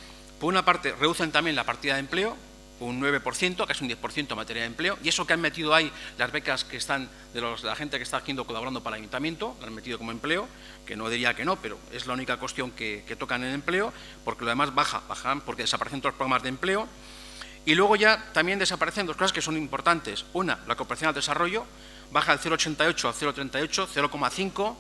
Por una parte, reducen también la partida de empleo, un 9%, casi un 10% en materia de empleo, y eso que han metido ahí las becas que están de la gente que está haciendo, colaborando para el ayuntamiento, lo han metido como empleo, que no diría que no, pero es la única cuestión que tocan en empleo, porque lo demás bajan porque desaparecen todos los programas de empleo. Y luego ya también desaparecen 2 cosas que son importantes. Una, la cooperación al desarrollo, baja del 0,88 al 0,38, 0,5,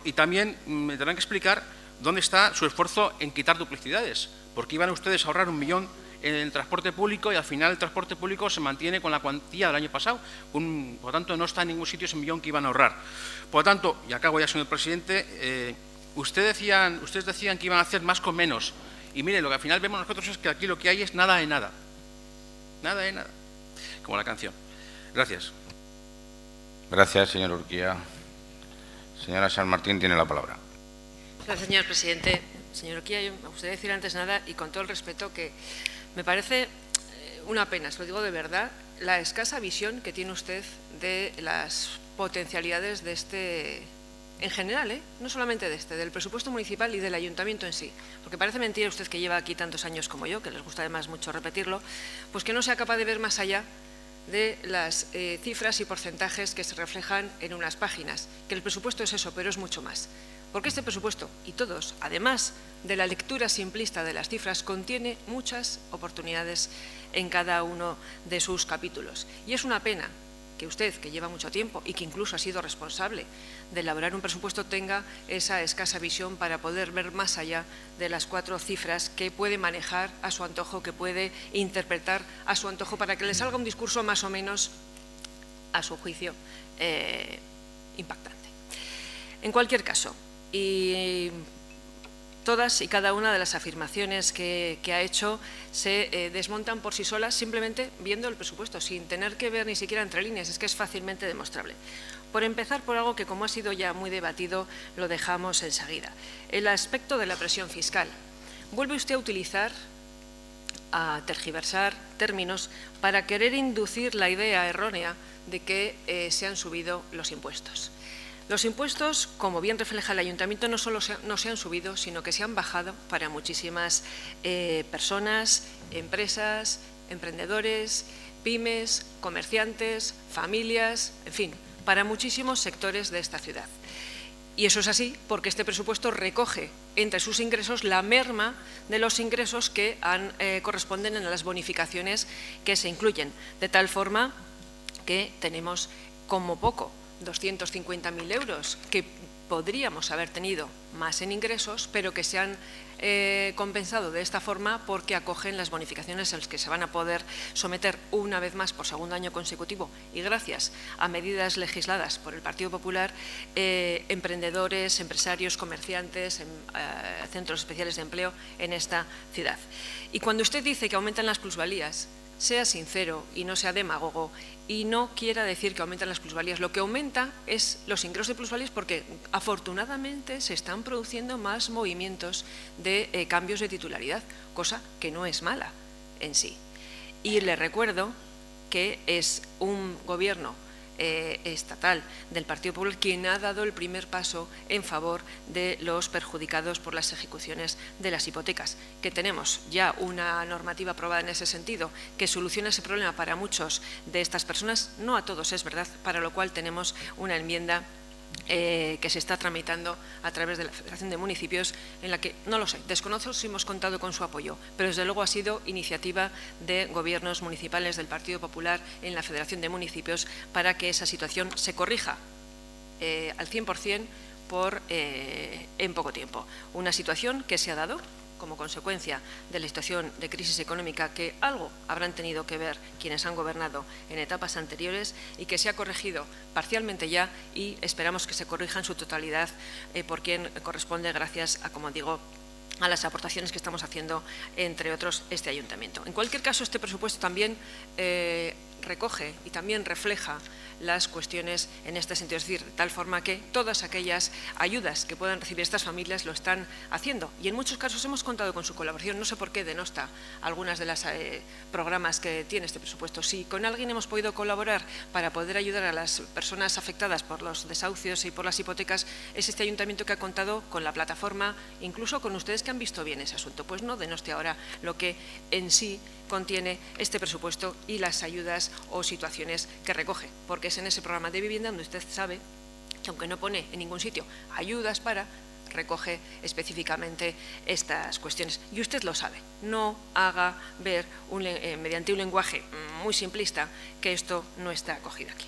y también me tendrán que explicar dónde está su esfuerzo en quitar duplicidades, porque iban ustedes a ahorrar 1 millón en el transporte público y al final el transporte público se mantiene con la cuantía del año pasado. Por lo tanto, no está en ningún sitio ese 1 millón que iban a ahorrar. Por lo tanto, y acabo ya, señor presidente, ustedes decían que iban a hacer más con menos. Y mire, lo que al final vemos nosotros es que aquí lo que hay es nada de nada. Nada de nada. Como la canción. Gracias. Gracias, señor Urquía. Señora San Martín tiene la palabra. Gracias, señor presidente. señor Oquilla, yo me gustaría decir antes nada, y con todo el respeto, que me parece una pena, se lo digo de verdad, la escasa visión que tiene usted de las potencialidades de este, en general, no solamente de este, del presupuesto municipal y del ayuntamiento en sí. Porque parece mentira usted, que lleva aquí tantos años como yo, que les gusta además mucho repetirlo, pues que no sea capaz de ver más allá de las cifras y porcentajes que se reflejan en unas páginas. Que el presupuesto es eso, pero es mucho más. Porque este presupuesto, y todos, además de la lectura simplista de las cifras, contiene muchas oportunidades en cada uno de sus capítulos. Y es una pena que usted, que lleva mucho tiempo y que incluso ha sido responsable de elaborar un presupuesto, tenga esa escasa visión para poder ver más allá de las 4 cifras que puede manejar a su antojo, que puede interpretar a su antojo, para que le salga un discurso más o menos, a su juicio, impactante. En cualquier caso, y todas y cada una de las afirmaciones que ha hecho se desmontan por sí solas simplemente viendo el presupuesto, sin tener que ver ni siquiera entre líneas, es que es fácilmente demostrable. Por empezar por algo que, como ha sido ya muy debatido, lo dejamos enseguida. El aspecto de la presión fiscal. Vuelve usted a utilizar, a tergiversar términos para querer inducir la idea errónea de que se han subido los impuestos. Los impuestos, como bien refleja el ayuntamiento, no solo no se han subido, sino que se han bajado para muchísimas personas, empresas, emprendedores, pymes, comerciantes, familias, en fin, para muchísimos sectores de esta ciudad. Y eso es así porque este presupuesto recoge entre sus ingresos la merma de los ingresos que corresponden a las bonificaciones que se incluyen, de tal forma que tenemos como poco 250.000 euros que podríamos haber tenido más en ingresos, pero que se han compensado de esta forma porque acogen las bonificaciones a las que se van a poder someter una vez más por segundo año consecutivo, y gracias a medidas legisladas por el Partido Popular, emprendedores, empresarios, comerciantes, centros especiales de empleo en esta ciudad. Y cuando usted dice que aumentan las plusvalías, sea sincero y no sea demagogo, y no quiera decir que aumentan las plusvalías. Lo que aumenta es los ingresos de plusvalías, porque afortunadamente se están produciendo más movimientos de cambios de titularidad, cosa que no es mala en sí. Y le recuerdo que es un gobierno estatal del Partido Popular quien ha dado el primer paso en favor de los perjudicados por las ejecuciones de las hipotecas, que tenemos ya una normativa aprobada en ese sentido que soluciona ese problema para muchos de estas personas, no a todos, es verdad, para lo cual tenemos una enmienda que se está tramitando a través de la Federación de Municipios, en la que, no lo sé, desconozco si hemos contado con su apoyo, pero desde luego ha sido iniciativa de gobiernos municipales del Partido Popular en la Federación de Municipios para que esa situación se corrija al 100% en poco tiempo. Una situación que se ha dado como consecuencia de la situación de crisis económica que algo habrán tenido que ver quienes han gobernado en etapas anteriores, y que se ha corregido parcialmente ya, y esperamos que se corrija en su totalidad por quien corresponde, gracias a, como digo, a las aportaciones que estamos haciendo, entre otros, este ayuntamiento. En cualquier caso, este presupuesto también recoge y también refleja las cuestiones en este sentido, es decir, de tal forma que todas aquellas ayudas que puedan recibir estas familias lo están haciendo, y en muchos casos hemos contado con su colaboración. No sé por qué denosta algunas de los programas que tiene este presupuesto. Si con alguien hemos podido colaborar para poder ayudar a las personas afectadas por los desahucios y por las hipotecas, es este ayuntamiento, que ha contado con la plataforma, incluso con ustedes que han visto bien ese asunto. Pues no denoste ahora lo que en sí contiene este presupuesto y las ayudas o situaciones que recoge, porque es en ese programa de vivienda donde usted sabe que, aunque no pone en ningún sitio ayudas para, recoge específicamente estas cuestiones. Y usted lo sabe. No haga ver mediante un lenguaje muy simplista que esto no está acogido aquí.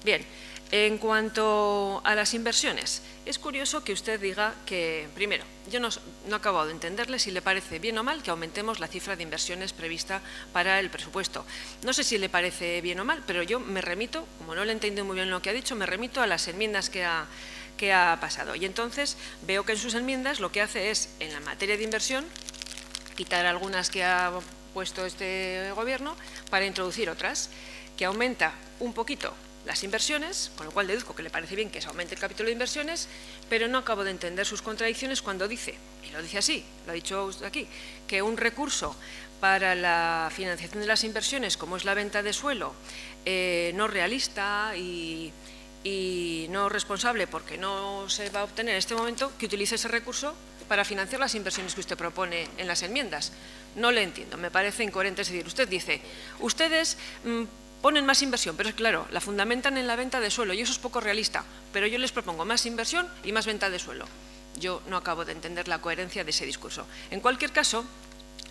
Bien, en cuanto a las inversiones, es curioso que usted diga que, primero, yo no he acabado de entenderle si le parece bien o mal que aumentemos la cifra de inversiones prevista para el presupuesto. No sé si le parece bien o mal, pero yo me remito, como no le entiendo muy bien lo que ha dicho, me remito a las enmiendas que ha pasado. Y entonces veo que en sus enmiendas lo que hace es, en la materia de inversión, quitar algunas que ha puesto este gobierno para introducir otras, que aumenta un poquito las inversiones, con lo cual deduzco que le parece bien que se aumente el capítulo de inversiones, pero no acabo de entender sus contradicciones cuando dice, y lo dice así, lo ha dicho usted aquí, que un recurso para la financiación de las inversiones, como es la venta de suelo, no realista y no responsable porque no se va a obtener en este momento, que utilice ese recurso para financiar las inversiones que usted propone en las enmiendas. No le entiendo, me parece incoherente. Es decir, usted dice, ustedes ponen más inversión, pero es claro, la fundamentan en la venta de suelo y eso es poco realista, pero yo les propongo más inversión y más venta de suelo. Yo no acabo de entender la coherencia de ese discurso. En cualquier caso,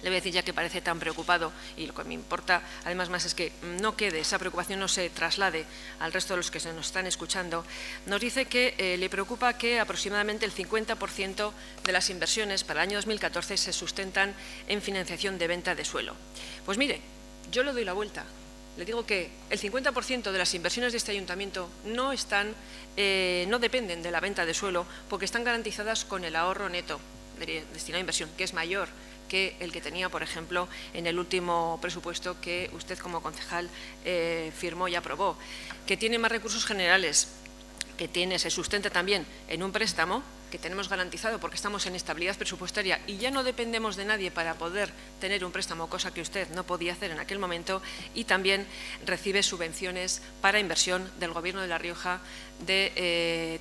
le voy a decir, ya que parece tan preocupado, y lo que me importa además más es que no quede, esa preocupación no se traslade al resto de los que se nos están escuchando, nos dice que le preocupa que aproximadamente el 50% de las inversiones para el año 2014 se sustentan en financiación de venta de suelo. Pues mire, yo le doy la vuelta. Le digo que el 50% de las inversiones de este ayuntamiento no dependen de la venta de suelo porque están garantizadas con el ahorro neto destinado a inversión, que es mayor que el que tenía, por ejemplo, en el último presupuesto que usted como concejal firmó y aprobó, que tiene más recursos generales, que se sustenta también en un préstamo que tenemos garantizado porque estamos en estabilidad presupuestaria y ya no dependemos de nadie para poder tener un préstamo, cosa que usted no podía hacer en aquel momento, y también recibe subvenciones para inversión del Gobierno de La Rioja,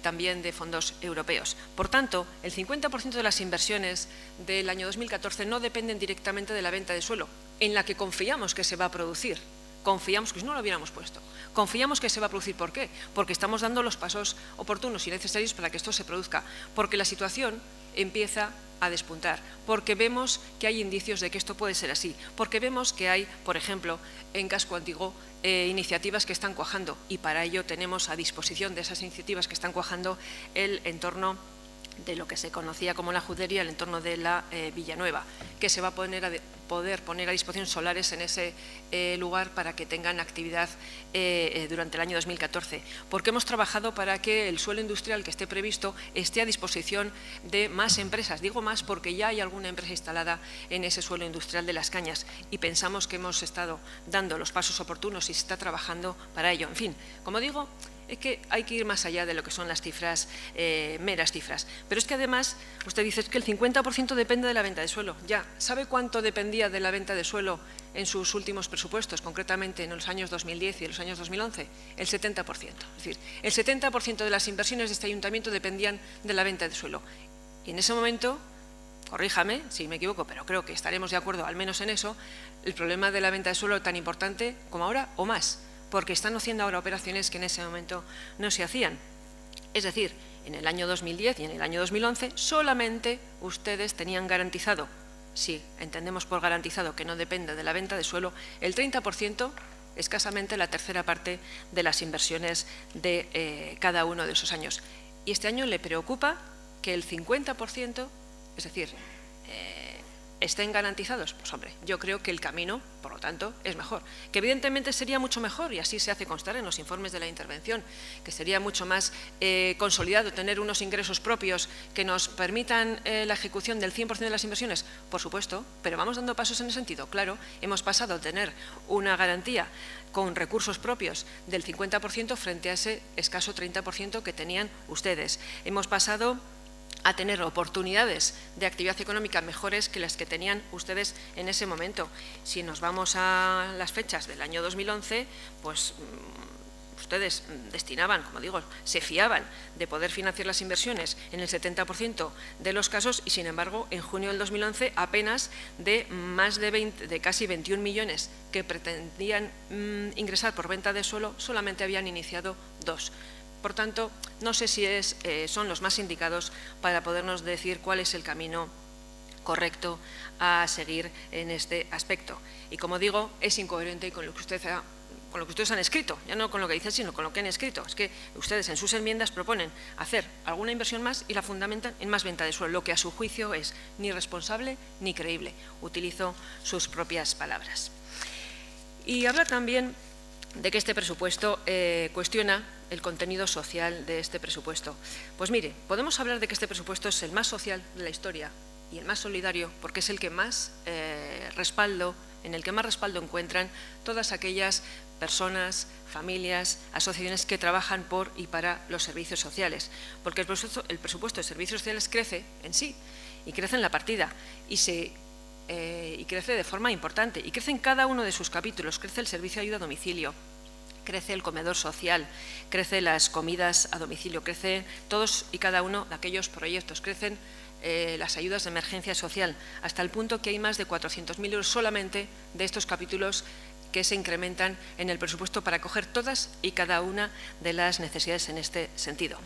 también de fondos europeos. Por tanto, el 50% de las inversiones del año 2014 no dependen directamente de la venta de suelo, en la que confiamos que se va a producir. Confiamos que si no lo hubiéramos puesto. Confiamos que se va a producir. ¿Por qué? Porque estamos dando los pasos oportunos y necesarios para que esto se produzca. Porque la situación empieza a despuntar. Porque vemos que hay indicios de que esto puede ser así. Porque vemos que hay, por ejemplo, en Casco Antiguo, iniciativas que están cuajando. Y para ello tenemos a disposición de esas iniciativas que están cuajando el entorno de lo que se conocía como la judería, el entorno de la Villanueva, que se va a poder poner a disposición solares en ese lugar para que tengan actividad durante el año 2014. Porque hemos trabajado para que el suelo industrial que esté previsto esté a disposición de más empresas. Digo más porque ya hay alguna empresa instalada en ese suelo industrial de Las Cañas y pensamos que hemos estado dando los pasos oportunos y se está trabajando para ello. En fin, como digo, es que hay que ir más allá de lo que son las cifras, meras cifras. Pero es que además, usted dice que el 50% depende de la venta de suelo. Ya, ¿sabe cuánto dependía de la venta de suelo en sus últimos presupuestos, concretamente en los años 2010 y en los años 2011? El 70%. Es decir, el 70% de las inversiones de este ayuntamiento dependían de la venta de suelo. Y en ese momento, corríjame si me equivoco, pero creo que estaremos de acuerdo al menos en eso, el problema de la venta de suelo tan importante como ahora o más, porque están haciendo ahora operaciones que en ese momento no se hacían. Es decir, en el año 2010 y en el año 2011 solamente ustedes tenían garantizado, sí, entendemos por garantizado que no depende de la venta de suelo, el 30%, escasamente la tercera parte de las inversiones de cada uno de esos años. Y este año le preocupa que el 50%, es decir, estén garantizados. Pues hombre, yo creo que el camino, por lo tanto, es mejor. Que evidentemente sería mucho mejor, y así se hace constar en los informes de la intervención, que sería mucho más consolidado tener unos ingresos propios que nos permitan la ejecución del 100% de las inversiones, por supuesto, pero vamos dando pasos en ese sentido. Claro, hemos pasado a tener una garantía con recursos propios del 50% frente a ese escaso 30% que tenían ustedes. Hemos pasado a tener oportunidades de actividad económica mejores que las que tenían ustedes en ese momento. Si nos vamos a las fechas del año 2011, pues ustedes destinaban, como digo, se fiaban de poder financiar las inversiones en el 70% de los casos y, sin embargo, en junio del 2011 apenas de más de casi 21 millones que pretendían ingresar por venta de suelo, solamente habían iniciado 2. Por tanto, no sé si son los más indicados para podernos decir cuál es el camino correcto a seguir en este aspecto. Y como digo, es incoherente con lo que ustedes han escrito, ya no con lo que dicen, sino con lo que han escrito. Es que ustedes en sus enmiendas proponen hacer alguna inversión más y la fundamentan en más venta de suelo, lo que a su juicio es ni responsable ni creíble. Utilizo sus propias palabras. Y habla también de que este presupuesto cuestiona el contenido social de este presupuesto. Pues mire, podemos hablar de que este presupuesto es el más social de la historia y el más solidario porque es el que más respaldo en el que más respaldo encuentran todas aquellas personas, familias, asociaciones que trabajan por y para los servicios sociales, porque el presupuesto de servicios sociales crece en sí y crece en la partida y crece de forma importante y crece en cada uno de sus capítulos. Crece el servicio de ayuda a domicilio, crece el comedor social, crece las comidas a domicilio, crecen todos y cada uno de aquellos proyectos, crecen las ayudas de emergencia social, hasta el punto que hay más de 400.000 euros solamente de estos capítulos que se incrementan en el presupuesto para acoger todas y cada una de las necesidades en este sentido.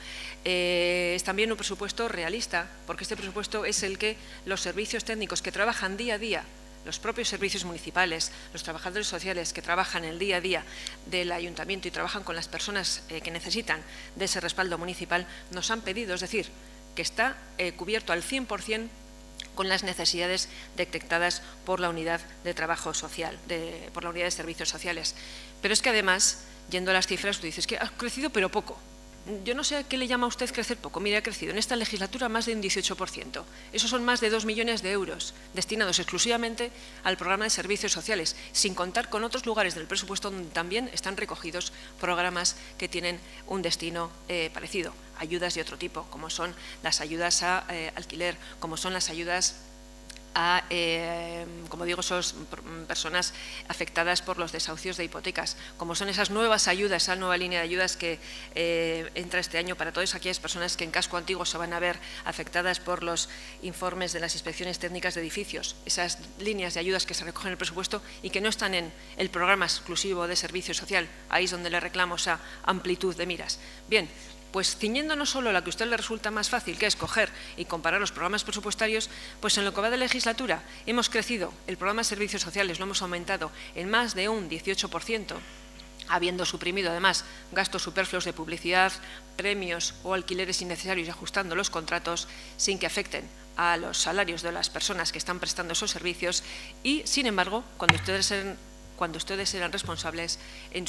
Es también un presupuesto realista, porque este presupuesto es el que los servicios técnicos que trabajan día a día, los propios servicios municipales, los trabajadores sociales que trabajan el día a día del ayuntamiento y trabajan con las personas que necesitan de ese respaldo municipal, nos han pedido, es decir, que está cubierto al 100% con las necesidades detectadas por la unidad de trabajo social, por la unidad de servicios sociales. Pero es que además, yendo a las cifras, tú dices que ha crecido pero poco. Yo no sé a qué le llama a usted crecer poco. Mire, ha crecido en esta legislatura más de un 18%. Esos son más de 2 millones de euros destinados exclusivamente al programa de servicios sociales, sin contar con otros lugares del presupuesto donde también están recogidos programas que tienen un destino parecido. Ayudas de otro tipo, como son las ayudas a alquiler, como son las ayudas a, como digo, esas personas afectadas por los desahucios de hipotecas, como son esas nuevas ayudas, esa nueva línea de ayudas que entra este año para todas aquellas personas que en casco antiguo se van a ver afectadas por los informes de las inspecciones técnicas de edificios, esas líneas de ayudas que se recogen en el presupuesto y que no están en el programa exclusivo de servicio social. Ahí es donde le reclamo esa amplitud de miras. Bien, pues ciñéndonos solo a la que a usted le resulta más fácil, que es coger y comparar los programas presupuestarios, pues en lo que va de legislatura hemos crecido el programa de servicios sociales, lo hemos aumentado en más de un 18%, habiendo suprimido además gastos superfluos de publicidad, premios o alquileres innecesarios y ajustando los contratos sin que afecten a los salarios de las personas que están prestando esos servicios y, sin embargo, cuando ustedes eran responsables en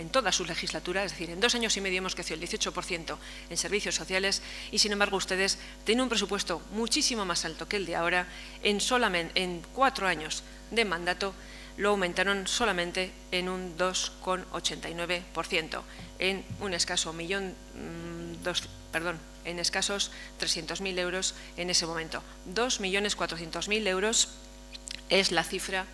toda su legislatura, es decir, en 2 años y medio hemos crecido el 18% en servicios sociales y, sin embargo, ustedes tienen un presupuesto muchísimo más alto que el de ahora. En 4 años de mandato lo aumentaron solamente en un 2,89%, en un escaso en escasos 300.000 euros en ese momento. 2.400.000 euros es la cifra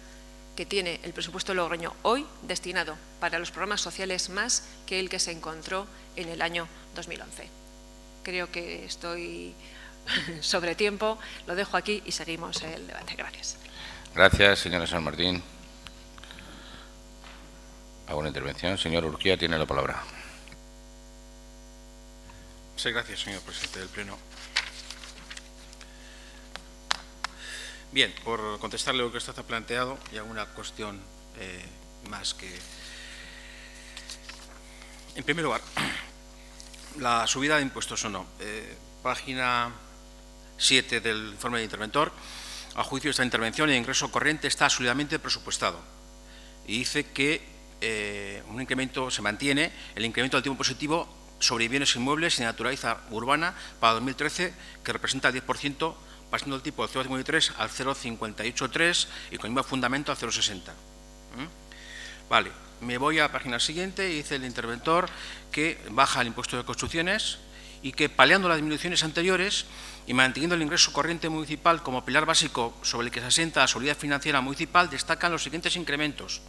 que tiene el presupuesto de Logroño hoy destinado para los programas sociales más que el que se encontró en el año 2011. Creo que estoy sobre tiempo, lo dejo aquí y seguimos el debate. Gracias. Gracias, señora San Martín. ¿Alguna intervención? Señor Urquía, tiene la palabra. Sí, gracias, señor presidente del Pleno. Bien, por contestarle lo que usted ha planteado y alguna cuestión más que... En primer lugar, la subida de impuestos o no. Página 7 del informe del interventor. A juicio de esta intervención, el ingreso corriente está absolutamente presupuestado. Y dice que un incremento se mantiene, el incremento del tipo positivo sobre bienes inmuebles y naturaleza urbana para 2013, que representa el 10%, pasando el tipo del 0,53 al 0,583 y con el mismo fundamento al 0,60. Vale, me voy a la página siguiente y dice el interventor que baja el impuesto de construcciones y que, paliando las disminuciones anteriores y manteniendo el ingreso corriente municipal como pilar básico sobre el que se asienta la solidez financiera municipal, destacan los siguientes incrementos.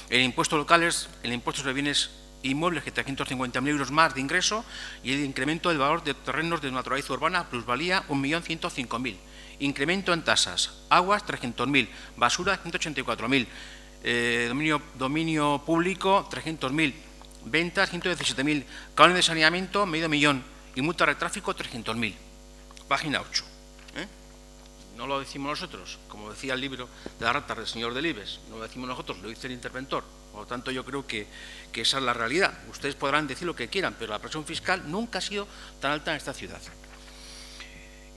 El impuesto locales, el impuesto sobre bienes inmuebles, que 350.000 euros más de ingreso, y el incremento del valor de terrenos de naturaleza urbana, plusvalía 1.105.000. Incremento en tasas, aguas 300.000, basura 184.000, dominio público 300.000, ventas 117.000, canon de saneamiento medio millón y multa de tráfico 300.000. Página 8. No lo decimos nosotros, como decía el libro de las ratas del señor Delibes, no lo decimos nosotros, lo dice el interventor. Por lo tanto, yo creo que esa es la realidad. Ustedes podrán decir lo que quieran, pero la presión fiscal nunca ha sido tan alta en esta ciudad.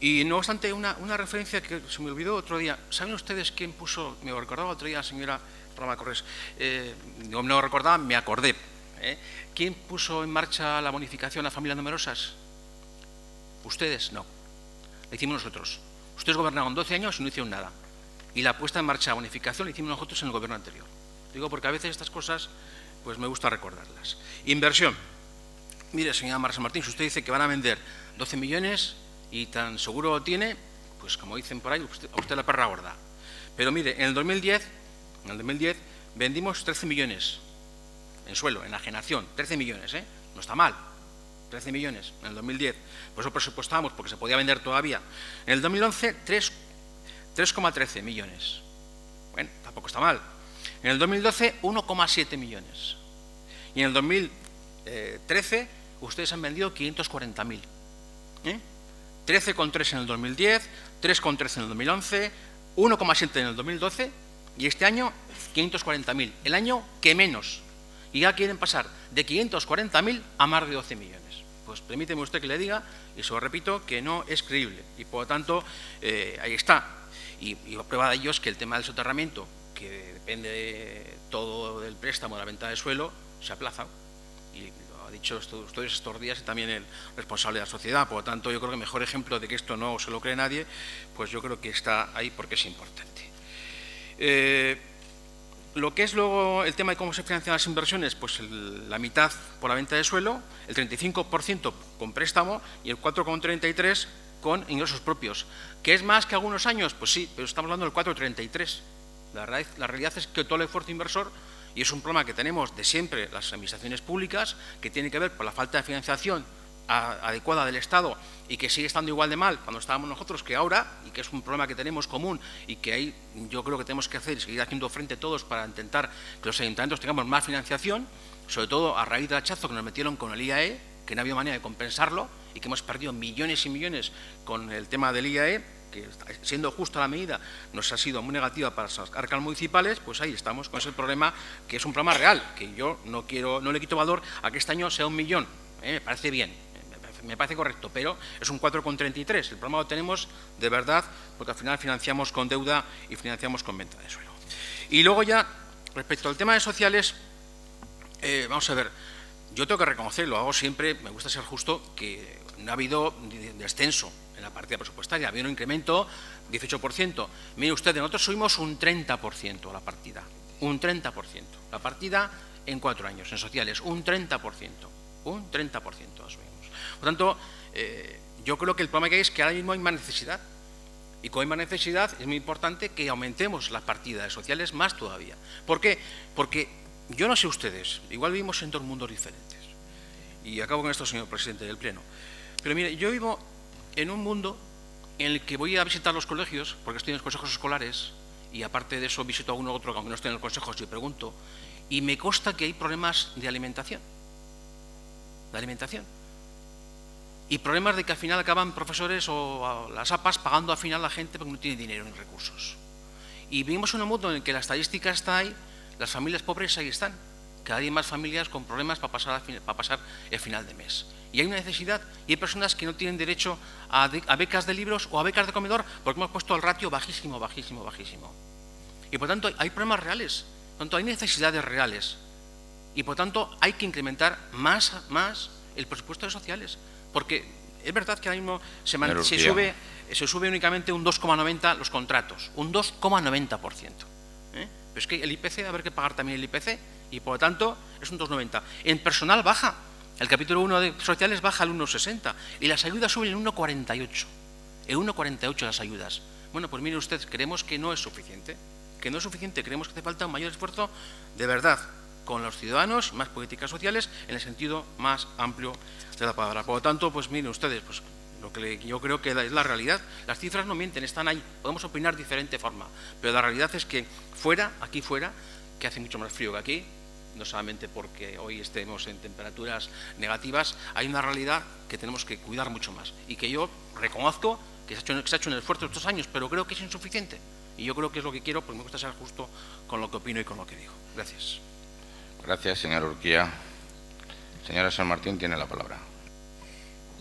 Y no obstante, una referencia que se me olvidó otro día. ¿Saben ustedes quién puso? Me lo recordaba otro día la señora Rama Corrés. No me lo recordaba, me acordé. ¿Quién puso en marcha la bonificación a familias numerosas? Ustedes no. Lo hicimos nosotros. Ustedes gobernaron 12 años y no hicieron nada. y la puesta en marcha de bonificación la hicimos nosotros en el Gobierno anterior. Digo porque a veces estas cosas pues me gusta recordarlas. Inversión. Mire, señora Marisa Martín, si usted dice que van a vender 12 millones y tan seguro lo tiene, pues como dicen por ahí, a usted la perra gorda. Pero mire, en el 2010 vendimos 13 millones en suelo, en enajenación, 13 millones, ¿eh? No está mal, 13 millones en el 2010. Por eso presupuestábamos, porque se podía vender todavía. En el 2011, 3,13 millones. Bueno, tampoco está mal. En el 2012, 1,7 millones. Y en el 2013, ustedes han vendido 540.000. 13,3 en el 2010, 3,13 en el 2011, 1,7 en el 2012 y este año 540.000. El año que menos. Y ya quieren pasar de 540.000 a más de 12 millones. Pues permíteme usted que le diga, y se lo repito, que no es creíble. Y por lo tanto, ahí está. Y prueba de ello es que el tema del soterramiento, que depende de todo del préstamo de la venta de suelo, se aplaza. Y lo ha dicho ustedes estos días y también el responsable de la sociedad. Por lo tanto, yo creo que el mejor ejemplo de que esto no se lo cree nadie, pues yo creo que está ahí porque es importante. Lo que es luego el tema de cómo se financian las inversiones, pues la mitad por la venta de suelo, el 35% con préstamo y el 4,33% con ingresos propios. ¿Que es más que algunos años? Pues sí, pero estamos hablando del 4,33%. La realidad es que todo el esfuerzo inversor, y es un problema que tenemos de siempre las administraciones públicas, que tiene que ver por la falta de financiación adecuada del Estado y que sigue estando igual de mal cuando estábamos nosotros que ahora, y que es un problema que tenemos común y que ahí yo creo que tenemos que hacer y seguir haciendo frente todos para intentar que los ayuntamientos tengamos más financiación, sobre todo a raíz del hachazo que nos metieron con el IAE, que no había manera de compensarlo y que hemos perdido millones y millones con el tema del IAE, que siendo justa la medida nos ha sido muy negativa para las arcas municipales, pues ahí estamos con ese problema, que es un problema real, que yo no le quito valor a que este año sea 1 millón, me parece bien, me parece correcto, pero es un 4,33. El problema lo tenemos de verdad porque al final financiamos con deuda y financiamos con venta de suelo. Y luego ya, respecto al tema de sociales, vamos a ver, yo tengo que reconocer, lo hago siempre, me gusta ser justo, que no ha habido descenso en la partida presupuestaria, ha habido un incremento 18%. Mire usted, nosotros subimos un 30% la partida, un 30%. La partida en 4 años, en sociales, un 30%, un 30% la subimos. Por tanto, yo creo que el problema que hay es que ahora mismo hay más necesidad. Y con más necesidad es muy importante que aumentemos las partidas sociales más todavía. ¿Por qué? Porque yo no sé ustedes, igual vivimos en dos mundos diferentes. Y acabo con esto, señor presidente del Pleno. Pero mire, yo vivo en un mundo en el que voy a visitar los colegios, porque estoy en los consejos escolares, y aparte de eso visito a uno u otro, aunque no estoy en el consejo, si pregunto, y me consta que hay problemas de alimentación. Y problemas de que al final acaban profesores o las APAs pagando al final a la gente porque no tiene dinero ni recursos. Y vivimos en un mundo en el que la estadística está ahí, las familias pobres ahí están. Cada día hay más familias con problemas para pasar el final de mes. Y hay una necesidad, y hay personas que no tienen derecho a becas de libros o a becas de comedor porque hemos puesto el ratio bajísimo. Y por tanto hay problemas reales, por tanto hay necesidades reales. Y por tanto hay que incrementar más el presupuesto de sociales. Porque es verdad que ahora mismo se sube únicamente un 2,90 los contratos, un 2,90%. Pero es que el IPC, va a haber que pagar también el IPC, y por lo tanto es un 2,90. En personal baja, el capítulo 1 de sociales baja al 1,60 y las ayudas suben el 1,48. El 1,48 las ayudas. Bueno, pues mire usted, creemos que no es suficiente. Creemos que hace falta un mayor esfuerzo de verdad con los ciudadanos, más políticas sociales, en el sentido más amplio de la palabra. Por lo tanto, pues miren ustedes, pues lo que yo creo que es la realidad. Las cifras no mienten, están ahí. Podemos opinar de diferente forma, pero la realidad es que aquí fuera, que hace mucho más frío que aquí, no solamente porque hoy estemos en temperaturas negativas, hay una realidad que tenemos que cuidar mucho más y que yo reconozco que se ha hecho un esfuerzo estos años, pero creo que es insuficiente. Y yo creo que es lo que quiero, porque me gusta ser justo con lo que opino y con lo que digo. Gracias. Gracias, señor Urquía. Señora San Martín tiene la palabra.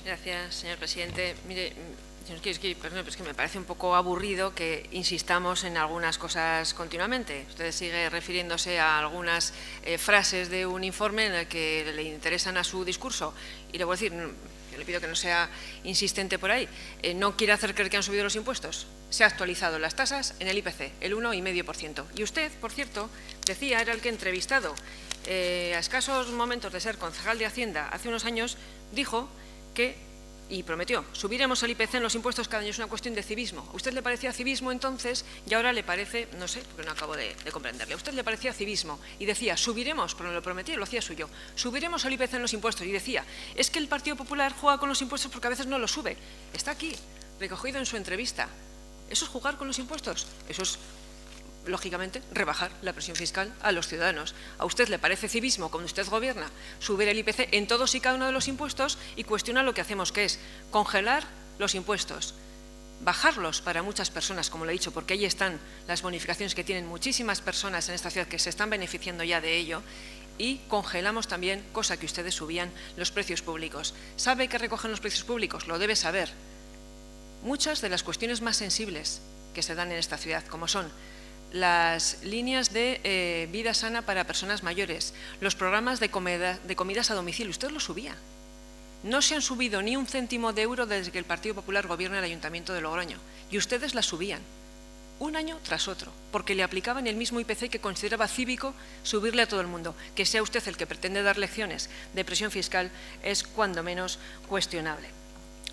Gracias, señor presidente. Mire, señor Kirsky, perdón, pero es que me parece un poco aburrido que insistamos en algunas cosas continuamente. Usted sigue refiriéndose a algunas frases de un informe en el que le interesan a su discurso. Y le voy a decir, yo le pido que no sea insistente por ahí. ¿No quiere hacer creer que han subido los impuestos? Se han actualizado las tasas en el IPC, el 1,5%. Y usted, por cierto, decía, era el que entrevistado, a escasos momentos de ser concejal de Hacienda hace unos años, dijo y prometió, subiremos el IPC en los impuestos cada año, es una cuestión de civismo. ¿A usted le parecía civismo entonces y ahora le parece, no sé, porque no acabo de comprenderle, a usted le parecía civismo y decía, subiremos, pero lo prometía y lo hacía suyo, subiremos el IPC en los impuestos y decía, es que el Partido Popular juega con los impuestos porque a veces no los sube. Está aquí, recogido en su entrevista. ¿Eso es jugar con los impuestos? Eso es, lógicamente, rebajar la presión fiscal a los ciudadanos. ¿A usted le parece civismo, cuando usted gobierna, subir el IPC en todos y cada uno de los impuestos y cuestiona lo que hacemos, que es congelar los impuestos, bajarlos para muchas personas, como lo he dicho, porque ahí están las bonificaciones que tienen muchísimas personas en esta ciudad que se están beneficiando ya de ello, y congelamos también, cosa que ustedes subían, los precios públicos. ¿Sabe que recogen los precios públicos? Lo debe saber. Muchas de las cuestiones más sensibles que se dan en esta ciudad, como son las líneas de vida sana para personas mayores, los programas de comidas a domicilio, usted los subía. No se han subido ni un céntimo de euro desde que el Partido Popular gobierna el Ayuntamiento de Logroño, y ustedes las subían, un año tras otro, porque le aplicaban el mismo IPC que consideraba cívico subirle a todo el mundo. Que sea usted el que pretende dar lecciones de presión fiscal es cuando menos cuestionable.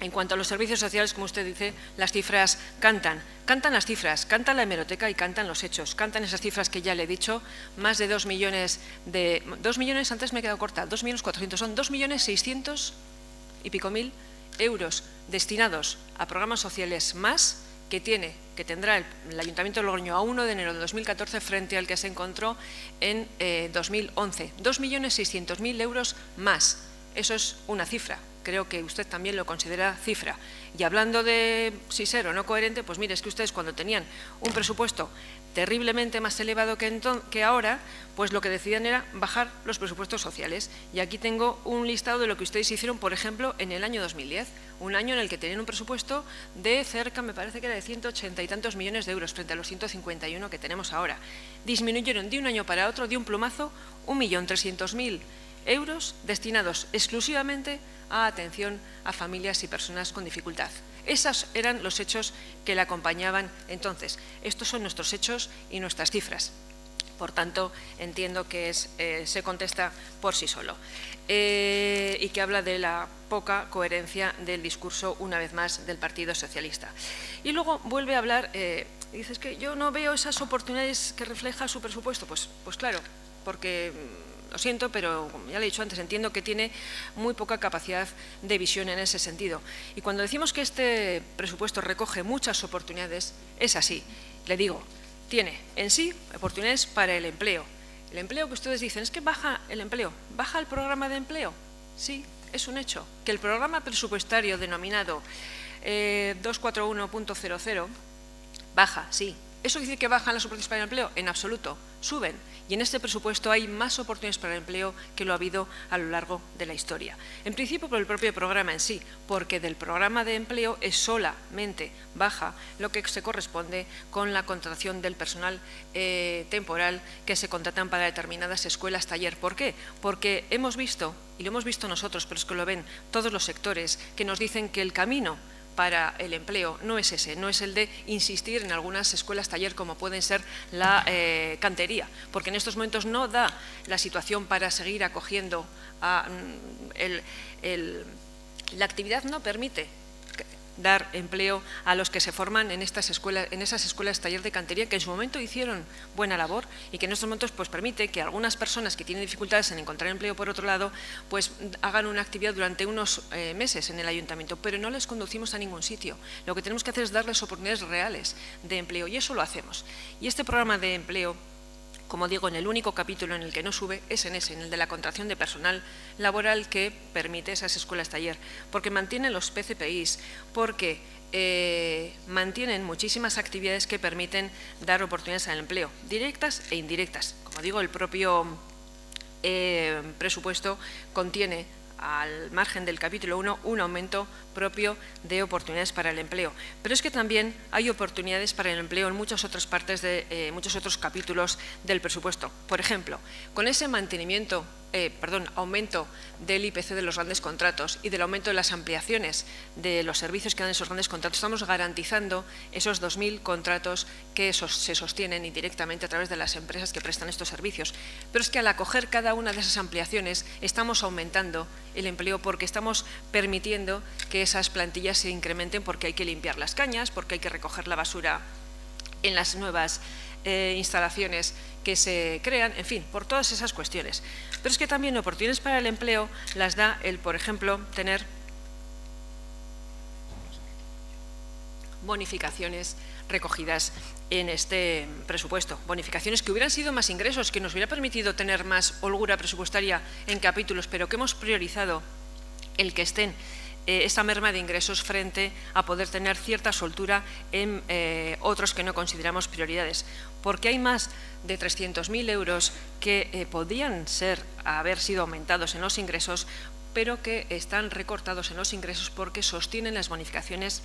En cuanto a los servicios sociales, como usted dice, las cifras cantan las cifras, canta la hemeroteca y cantan los hechos, cantan esas cifras que ya le he dicho, más de 2 millones, antes me he quedado corta, 2.400.000, son 2.600.000 y pico euros destinados a programas sociales más que tendrá el Ayuntamiento de Logroño a 1 de enero de 2014 frente al que se encontró en 2011, 2.600.000 euros más, eso es una cifra. Creo que usted también lo considera cifra. Y hablando de si ser o no coherente, pues mire, es que ustedes cuando tenían un presupuesto terriblemente más elevado que ahora, pues lo que decidían era bajar los presupuestos sociales. Y aquí tengo un listado de lo que ustedes hicieron, por ejemplo, en el año 2010, un año en el que tenían un presupuesto de cerca, me parece que era de 180 y tantos millones de euros frente a los 151 que tenemos ahora. Disminuyeron de un año para otro, de un plumazo, 1.300.000 euros destinados exclusivamente a atención a familias y personas con dificultad. Esos eran los hechos que le acompañaban entonces. Estos son nuestros hechos y nuestras cifras. Por tanto, entiendo que se contesta por sí solo y que habla de la poca coherencia del discurso, una vez más, del Partido Socialista. Y luego vuelve a hablar, dices que yo no veo esas oportunidades que refleja su presupuesto. Pues claro, porque lo siento, pero como ya le he dicho antes, entiendo que tiene muy poca capacidad de visión en ese sentido. Y cuando decimos que este presupuesto recoge muchas oportunidades, es así. Le digo, tiene en sí oportunidades para el empleo. El empleo que ustedes dicen, es que baja el empleo. ¿Baja el programa de empleo? Sí, es un hecho. Que el programa presupuestario denominado 241.00 baja, sí. ¿Eso dice que bajan las oportunidades para el empleo? En absoluto, suben. Y en este presupuesto hay más oportunidades para el empleo que lo ha habido a lo largo de la historia. En principio por el propio programa en sí, porque del programa de empleo es solamente baja lo que se corresponde con la contratación del personal temporal que se contratan para determinadas escuelas taller. ¿Por qué? Porque hemos visto, y lo hemos visto nosotros, pero es que lo ven todos los sectores, que nos dicen que el camino para el empleo no es ese, no es el de insistir en algunas escuelas taller como pueden ser la cantería, porque en estos momentos no da la situación para seguir acogiendo a la actividad, no permite dar empleo a los que se forman en esas escuelas taller de cantería, que en su momento hicieron buena labor y que en estos momentos pues permite que algunas personas que tienen dificultades en encontrar empleo por otro lado pues hagan una actividad durante unos meses en el ayuntamiento, pero no les conducimos a ningún sitio. Lo que tenemos que hacer es darles oportunidades reales de empleo y eso lo hacemos. Y este programa de empleo, como digo, en el único capítulo en el que no sube es en el de la contratación de personal laboral que permite esas escuelas taller, porque mantienen los PCPIs, porque mantienen muchísimas actividades que permiten dar oportunidades al empleo, directas e indirectas. Como digo, el propio presupuesto contiene al margen del capítulo 1, un aumento propio de oportunidades para el empleo. Pero es que también hay oportunidades para el empleo en muchas otras partes de muchos otros capítulos del presupuesto. Por ejemplo, con ese aumento del IPC de los grandes contratos y del aumento de las ampliaciones de los servicios que dan esos grandes contratos, estamos garantizando esos 2.000 contratos que se sostienen indirectamente a través de las empresas que prestan estos servicios. Pero es que al acoger cada una de esas ampliaciones estamos aumentando el empleo porque estamos permitiendo que esas plantillas se incrementen, porque hay que limpiar las cañas, porque hay que recoger la basura en las nuevas instalaciones que se crean, en fin, por todas esas cuestiones. Pero es que también oportunidades para el empleo las da el, por ejemplo, tener bonificaciones recogidas en este presupuesto. Bonificaciones que hubieran sido más ingresos, que nos hubiera permitido tener más holgura presupuestaria en capítulos, pero que hemos priorizado el que estén esta merma de ingresos frente a poder tener cierta soltura en otros que no consideramos prioridades. Porque hay más de 300.000 euros que podían haber sido aumentados en los ingresos, pero que están recortados en los ingresos porque sostienen las bonificaciones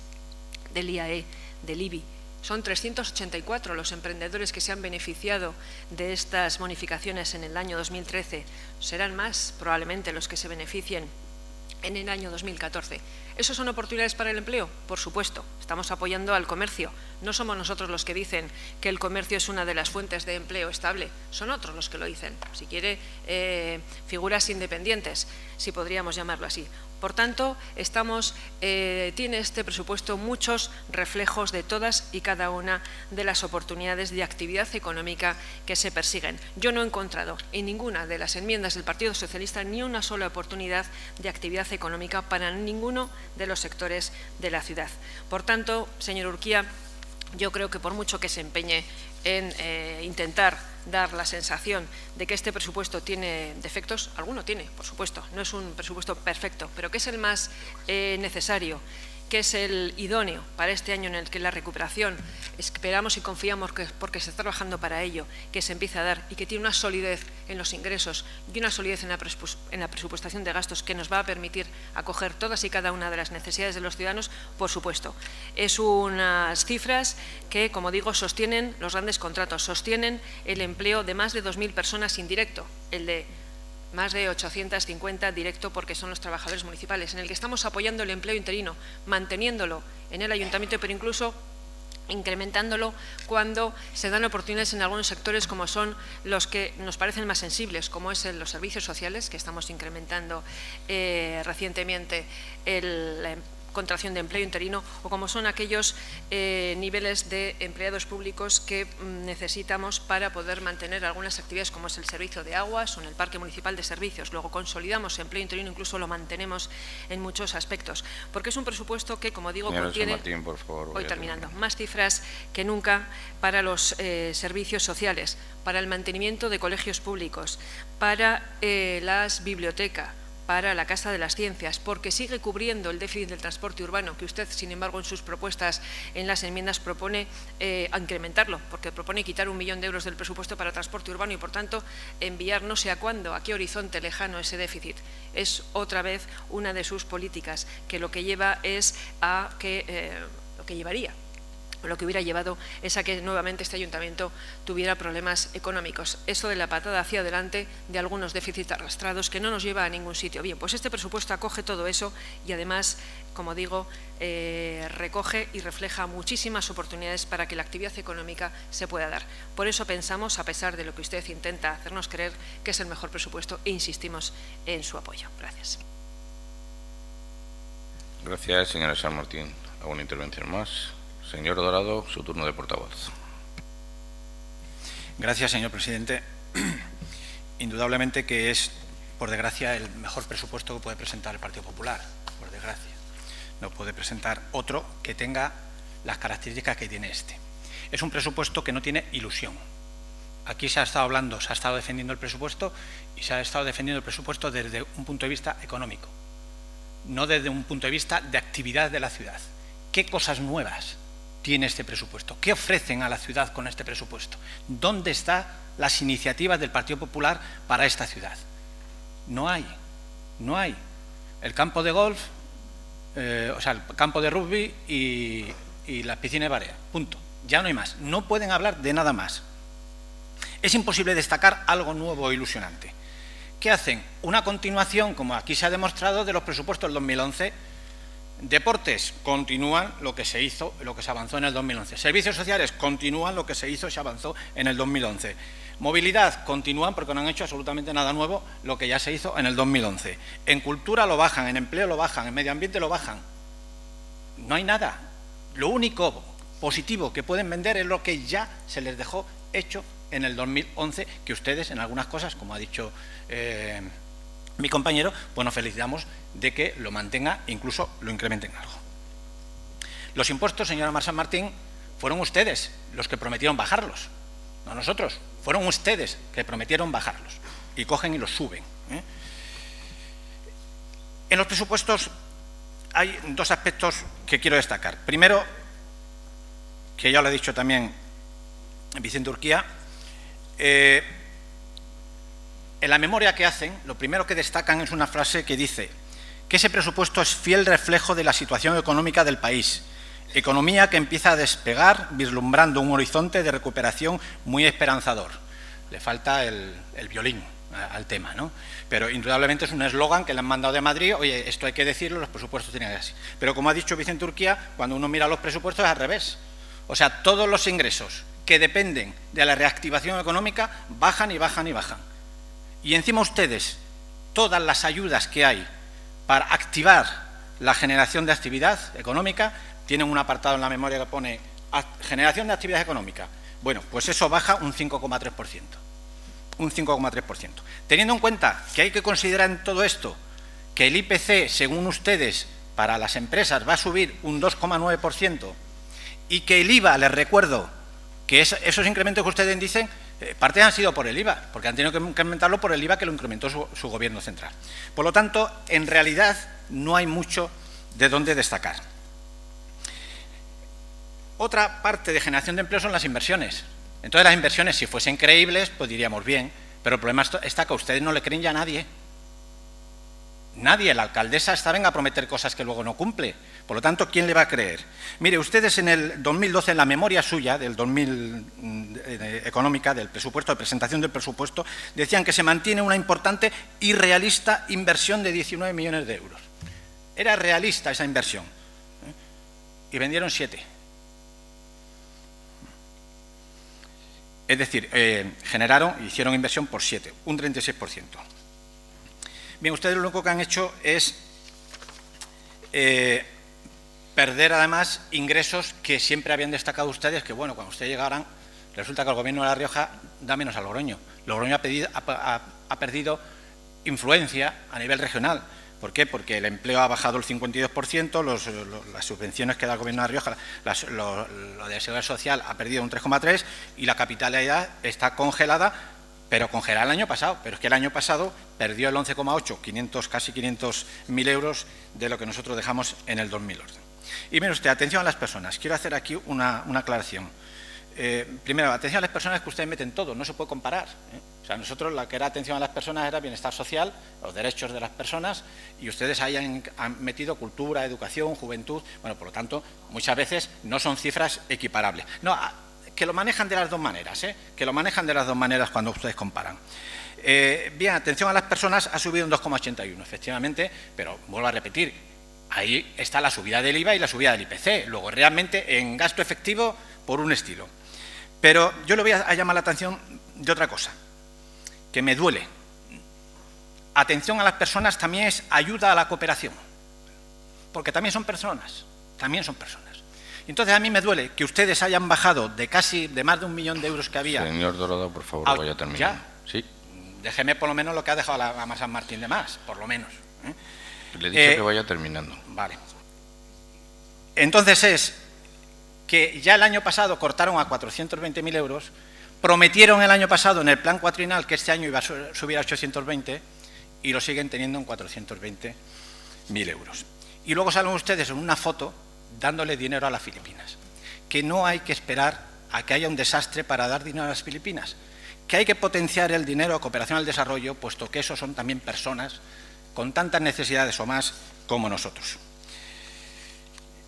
del IAE, del IBI. Son 384 los emprendedores que se han beneficiado de estas bonificaciones en el año 2013. Serán más, probablemente, los que se beneficien en el año 2014. ¿Eso son oportunidades para el empleo? Por supuesto. Estamos apoyando al comercio. No somos nosotros los que dicen que el comercio es una de las fuentes de empleo estable. Son otros los que lo dicen. Si quiere, figuras independientes, si podríamos llamarlo así. Por tanto, tiene este presupuesto muchos reflejos de todas y cada una de las oportunidades de actividad económica que se persiguen. Yo no he encontrado en ninguna de las enmiendas del Partido Socialista ni una sola oportunidad de actividad económica para ninguno de los sectores de la ciudad. Por tanto, señor Urquía, yo creo que por mucho que se empeñe en intentar dar la sensación de que este presupuesto tiene defectos, alguno tiene, por supuesto, no es un presupuesto perfecto, pero que es el más necesario, que es el idóneo para este año en el que la recuperación, esperamos y confiamos porque se está trabajando para ello, que se empiece a dar y que tiene una solidez en los ingresos y una solidez en la presupuestación de gastos que nos va a permitir acoger todas y cada una de las necesidades de los ciudadanos, por supuesto. Es unas cifras que, como digo, sostienen los grandes contratos, sostienen el empleo de más de 2.000 personas indirecto, el de más de 850 directo porque son los trabajadores municipales, en el que estamos apoyando el empleo interino, manteniéndolo en el ayuntamiento, pero incluso incrementándolo cuando se dan oportunidades en algunos sectores como son los que nos parecen más sensibles, como es los servicios sociales, que estamos incrementando recientemente la contratación de empleo interino, o como son aquellos niveles de empleados públicos que necesitamos para poder mantener algunas actividades como es el servicio de aguas o en el parque municipal de servicios. Luego consolidamos empleo interino, incluso lo mantenemos en muchos aspectos, porque es un presupuesto que, como digo, Señora contiene, Martín, por favor, voy terminando, más cifras que nunca para los servicios sociales, para el mantenimiento de colegios públicos, para las bibliotecas, para la Casa de las Ciencias, porque sigue cubriendo el déficit del transporte urbano, que usted, sin embargo, en sus propuestas, en las enmiendas, propone incrementarlo, porque propone quitar 1 millón de euros del presupuesto para transporte urbano y, por tanto, enviar no sé a cuándo, a qué horizonte lejano ese déficit. Es otra vez una de sus políticas, que lo que lleva es a que, lo que hubiera llevado es a que nuevamente este ayuntamiento tuviera problemas económicos. Eso de la patada hacia adelante de algunos déficits arrastrados que no nos lleva a ningún sitio. Bien, pues este presupuesto acoge todo eso y además, como digo, recoge y refleja muchísimas oportunidades para que la actividad económica se pueda dar. Por eso pensamos, a pesar de lo que usted intenta hacernos creer, que es el mejor presupuesto e insistimos en su apoyo. Gracias. Gracias, señora San Martín. ¿Alguna intervención más? Señor Dorado, su turno de portavoz. Gracias, señor presidente. Indudablemente que es, por desgracia, el mejor presupuesto que puede presentar el Partido Popular, por desgracia. No puede presentar otro que tenga las características que tiene este. Es un presupuesto que no tiene ilusión. Aquí se ha estado hablando, se ha estado defendiendo el presupuesto y se ha estado defendiendo el presupuesto desde un punto de vista económico, no desde un punto de vista de actividad de la ciudad. ¿Qué cosas nuevas tiene este presupuesto? ¿Qué ofrecen a la ciudad con este presupuesto? ¿Dónde están las iniciativas del Partido Popular para esta ciudad? No hay, no hay. el campo de golf, o sea, el campo de rugby y las piscinas de barea. Punto. Ya no hay más. No pueden hablar de nada más. Es imposible destacar algo nuevo o ilusionante. ¿Qué hacen? Una continuación, como aquí se ha demostrado, de los presupuestos del 2011. Deportes continúan lo que se hizo, lo que se avanzó en el 2011. Servicios sociales continúan lo que se hizo y se avanzó en el 2011. Movilidad continúan porque no han hecho absolutamente nada nuevo lo que ya se hizo en el 2011. En cultura lo bajan, en empleo lo bajan, en medio ambiente lo bajan. No hay nada. Lo único positivo que pueden vender es lo que ya se les dejó hecho en el 2011, que ustedes en algunas cosas, como ha dicho mi compañero, pues nos felicitamos de que lo mantenga e incluso lo incrementen algo. Los impuestos, señora Mar San Martín, fueron ustedes los que prometieron bajarlos, no nosotros. Fueron ustedes que prometieron bajarlos y cogen y los suben. En los presupuestos hay dos aspectos que quiero destacar. Primero, que ya lo ha dicho también Vicente Urquía, en la memoria que hacen, lo primero que destacan es una frase que dice que ese presupuesto es fiel reflejo de la situación económica del país, economía que empieza a despegar, vislumbrando un horizonte de recuperación muy esperanzador. Le falta el violín al tema, ¿no? Pero indudablemente es un eslogan que le han mandado de Madrid. Oye, esto hay que decirlo, los presupuestos tienen que ser así. Pero como ha dicho Vicente Urquía, cuando uno mira los presupuestos es al revés. O sea, todos los ingresos que dependen de la reactivación económica bajan y bajan y bajan. Y encima ustedes, todas las ayudas que hay para activar la generación de actividad económica, tienen un apartado en la memoria que pone generación de actividad económica. Bueno, pues eso baja un 5,3%. Un 5,3%. Teniendo en cuenta que hay que considerar en todo esto que el IPC, según ustedes, para las empresas va a subir un 2,9% y que el IVA, les recuerdo, que esos incrementos que ustedes dicen, parte han sido por el IVA, porque han tenido que incrementarlo por el IVA que lo incrementó su gobierno central. Por lo tanto, en realidad no hay mucho de dónde destacar. Otra parte de generación de empleo son las inversiones. Entonces, las inversiones, si fuesen creíbles, pues diríamos bien, pero el problema está que a ustedes no le creen ya a nadie. Nadie, la alcaldesa está venga a prometer cosas que luego no cumple. Por lo tanto, ¿quién le va a creer? Mire, ustedes en el 2012, en la memoria suya del 2000 económica, del presupuesto, de presentación del presupuesto, decían que se mantiene una importante y realista inversión de 19 millones de euros. Era realista esa inversión. Y vendieron 7. Es decir, hicieron inversión por 7, un 36%. Bien, ustedes lo único que han hecho es perder, además, ingresos que siempre habían destacado ustedes, que, bueno, cuando ustedes llegaran, resulta que el Gobierno de La Rioja da menos a Logroño. Logroño ha perdido influencia a nivel regional. ¿Por qué? Porque el empleo ha bajado el 52%, las subvenciones que da el Gobierno de La Rioja, lo de la Seguridad Social ha perdido un 3,3% y la capitalidad está congelada, pero congelada el año pasado. Pero es que el año pasado perdió el 11,8%, casi 500.000 euros de lo que nosotros dejamos en el 2011. Y mire usted, atención a las personas. Quiero hacer aquí una aclaración. Primero, atención a las personas que ustedes meten todo, no se puede comparar. O sea, nosotros la que era atención a las personas era bienestar social, los derechos de las personas, y ustedes ahí han metido cultura, educación, juventud. Bueno, por lo tanto, muchas veces no son cifras equiparables. No, que lo manejan de las dos maneras, que lo manejan de las dos maneras cuando ustedes comparan. Bien, atención a las personas ha subido un 2,81, efectivamente, pero vuelvo a repetir, ahí está la subida del IVA y la subida del IPC. Luego, realmente, en gasto efectivo, por un estilo. Pero yo le voy a llamar la atención de otra cosa, que me duele. Atención a las personas también es ayuda a la cooperación, porque también son personas, Entonces, a mí me duele que ustedes hayan bajado de más de 1 millón de euros que había. Señor Dorado, por favor, vaya a terminar. ¿Ya? Sí. Déjeme por lo menos lo que ha dejado la San Martín de más, por lo menos. Le he dicho que vaya terminando. Vale. Entonces es que ya el año pasado cortaron a 420.000 euros, prometieron el año pasado en el plan cuatrienal que este año iba a subir a 820 y lo siguen teniendo en 420.000 euros. Y luego salen ustedes en una foto dándole dinero a las Filipinas, que no hay que esperar a que haya un desastre para dar dinero a las Filipinas, que hay que potenciar el dinero a cooperación al desarrollo, puesto que esos son también personas con tantas necesidades o más como nosotros.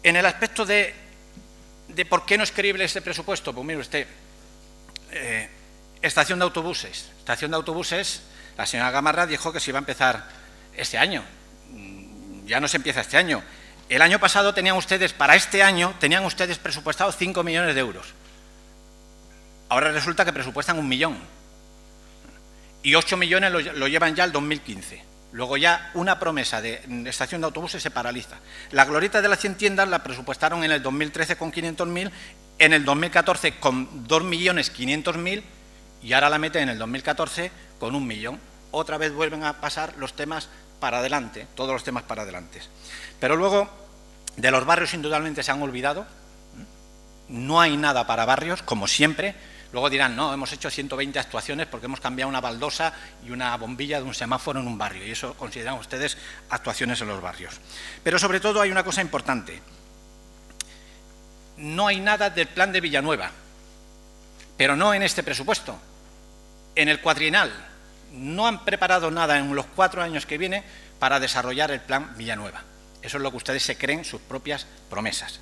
En el aspecto de por qué no es creíble este presupuesto, pues mire usted, estación de autobuses. Estación de autobuses, la señora Gamarra dijo que se iba a empezar este año. Ya no se empieza este año. El año pasado tenían ustedes, para este año, tenían ustedes presupuestados 5 millones de euros. Ahora resulta que presupuestan 1 millón. Y 8 millones lo llevan ya al 2015. Luego ya una promesa de estación de autobuses se paraliza. La glorieta de las 100 tiendas la presupuestaron en el 2013 con 500.000, en el 2014 con 2.500.000 y ahora la meten en el 2014 con 1 millón. Otra vez vuelven a pasar los temas para adelante, todos los temas para adelante. Pero luego, de los barrios indudablemente se han olvidado. No hay nada para barrios, como siempre. Luego dirán, no, hemos hecho 120 actuaciones porque hemos cambiado una baldosa y una bombilla de un semáforo en un barrio, y eso consideran ustedes actuaciones en los barrios. Pero sobre todo hay una cosa importante. No hay nada del plan de Villanueva, pero no en este presupuesto. En el cuatrienal no han preparado nada en los 4 años que vienen para desarrollar el plan Villanueva. Eso es lo que ustedes se creen, sus propias promesas.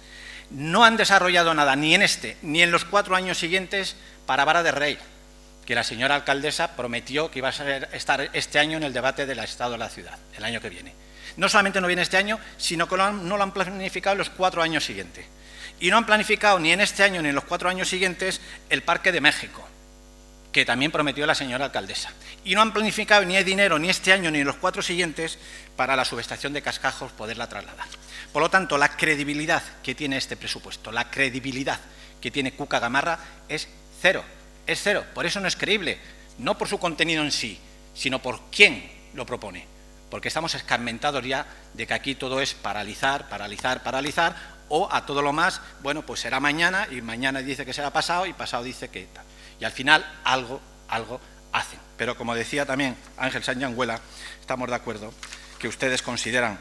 No han desarrollado nada, ni en este, ni en los 4 años siguientes, para Vara de Rey, que la señora alcaldesa prometió que iba a estar este año en el debate del Estado de la ciudad, el año que viene. No solamente no viene este año, sino que no lo han planificado en los 4 años siguientes. Y no han planificado ni en este año ni en los 4 años siguientes el Parque de México, que también prometió la señora alcaldesa. Y no han planificado ni hay dinero ni este año ni en los 4 siguientes para la subestación de Cascajos poderla trasladar. Por lo tanto, la credibilidad que tiene este presupuesto, la credibilidad que tiene Cuca Gamarra es cero. Es cero. Por eso no es creíble, no por su contenido en sí, sino por quién lo propone. Porque estamos escarmentados ya de que aquí todo es paralizar, paralizar, paralizar, o a todo lo más, bueno, pues será mañana, y mañana dice que será pasado, y pasado dice que tal. Y al final algo hacen. Pero como decía también Ángel Sanyanguela, estamos de acuerdo que ustedes consideran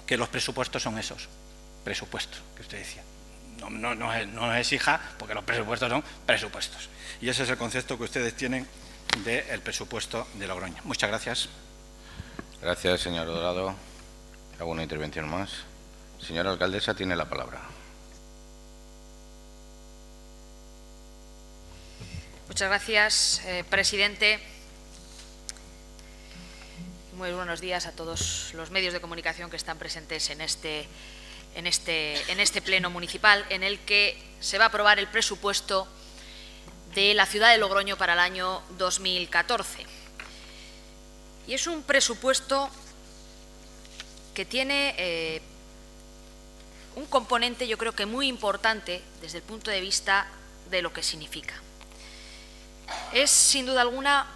que los presupuestos son esos, presupuestos que usted decía. No es hija, porque los presupuestos son presupuestos. Y ese es el concepto que ustedes tienen del presupuesto de Logroño. Muchas gracias. Gracias, señor Dorado. ¿Alguna intervención más? Señora alcaldesa, tiene la palabra. Muchas gracias, presidente. Muy buenos días a todos los medios de comunicación que están presentes en este pleno municipal, en el que se va a aprobar el presupuesto de la ciudad de Logroño para el año 2014. Y es un presupuesto que tiene un componente, yo creo que muy importante desde el punto de vista de lo que significa. Es, sin duda alguna,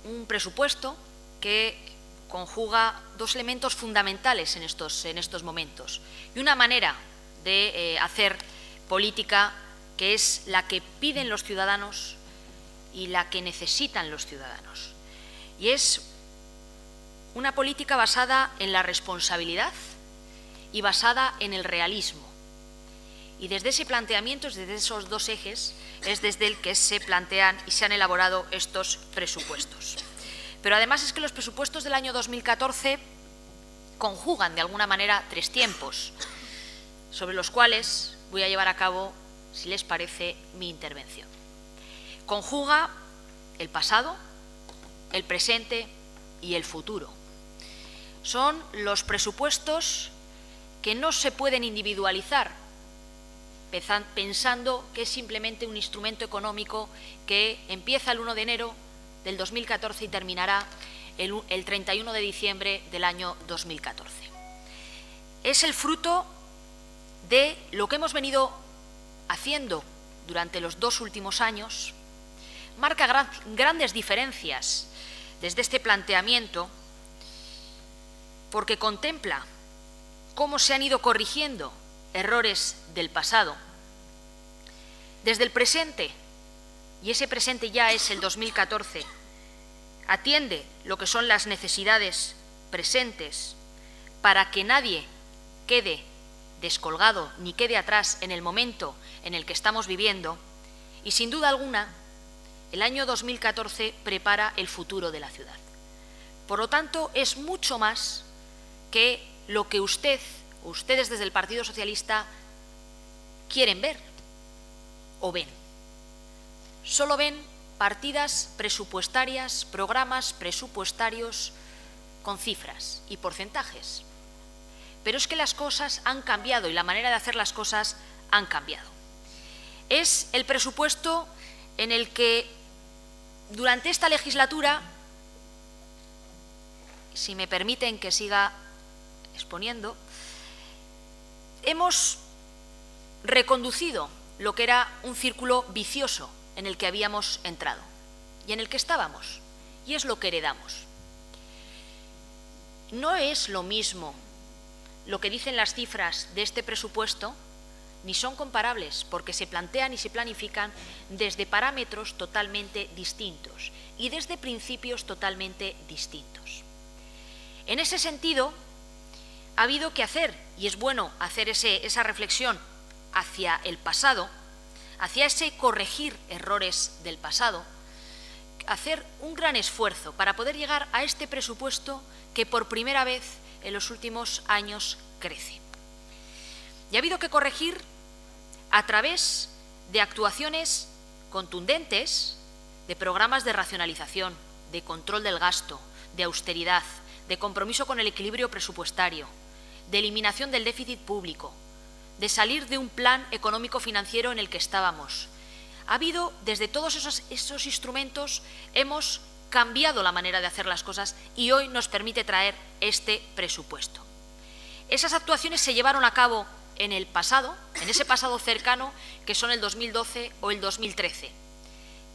un presupuesto que conjuga 2 elementos fundamentales en estos momentos y una manera de hacer política que es la que piden los ciudadanos y la que necesitan los ciudadanos. Y es una política basada en la responsabilidad y basada en el realismo. Y desde ese planteamiento, desde esos 2 ejes, es desde el que se plantean y se han elaborado estos presupuestos. Pero además es que los presupuestos del año 2014 conjugan de alguna manera 3 tiempos, sobre los cuales voy a llevar a cabo, si les parece, mi intervención. Conjuga el pasado, el presente y el futuro. Son los presupuestos que no se pueden individualizar, pensando que es simplemente un instrumento económico que empieza el 1 de enero del 2014 y terminará el 31 de diciembre del año 2014. Es el fruto de lo que hemos venido haciendo durante los 2 últimos años, marca grandes diferencias desde este planteamiento, porque contempla cómo se han ido corrigiendo errores del pasado. Desde el presente, y ese presente ya es el 2014, atiende lo que son las necesidades presentes para que nadie quede descolgado ni quede atrás en el momento en el que estamos viviendo, y sin duda alguna el año 2014 prepara el futuro de la ciudad. Por lo tanto, es mucho más que lo que ustedes desde el Partido Socialista quieren ver o ven. Solo ven partidas presupuestarias, programas presupuestarios con cifras y porcentajes. Pero es que las cosas han cambiado y la manera de hacer las cosas han cambiado. Es el presupuesto en el que durante esta legislatura, si me permiten que siga exponiendo, hemos reconducido lo que era un círculo vicioso en el que habíamos entrado y en el que estábamos, y es lo que heredamos. No es lo mismo lo que dicen las cifras de este presupuesto, ni son comparables, porque se plantean y se planifican desde parámetros totalmente distintos y desde principios totalmente distintos. En ese sentido, ha habido que hacer, y es bueno hacer esa reflexión hacia el pasado, hacia ese corregir errores del pasado, hacer un gran esfuerzo para poder llegar a este presupuesto que por primera vez en los últimos años crece. Y ha habido que corregir a través de actuaciones contundentes, de programas de racionalización, de control del gasto, de austeridad, de compromiso con el equilibrio presupuestario, de eliminación del déficit público, de salir de un plan económico-financiero en el que estábamos. Ha habido, desde todos esos instrumentos, hemos cambiado la manera de hacer las cosas y hoy nos permite traer este presupuesto. Esas actuaciones se llevaron a cabo en el pasado, en ese pasado cercano, que son el 2012 o el 2013,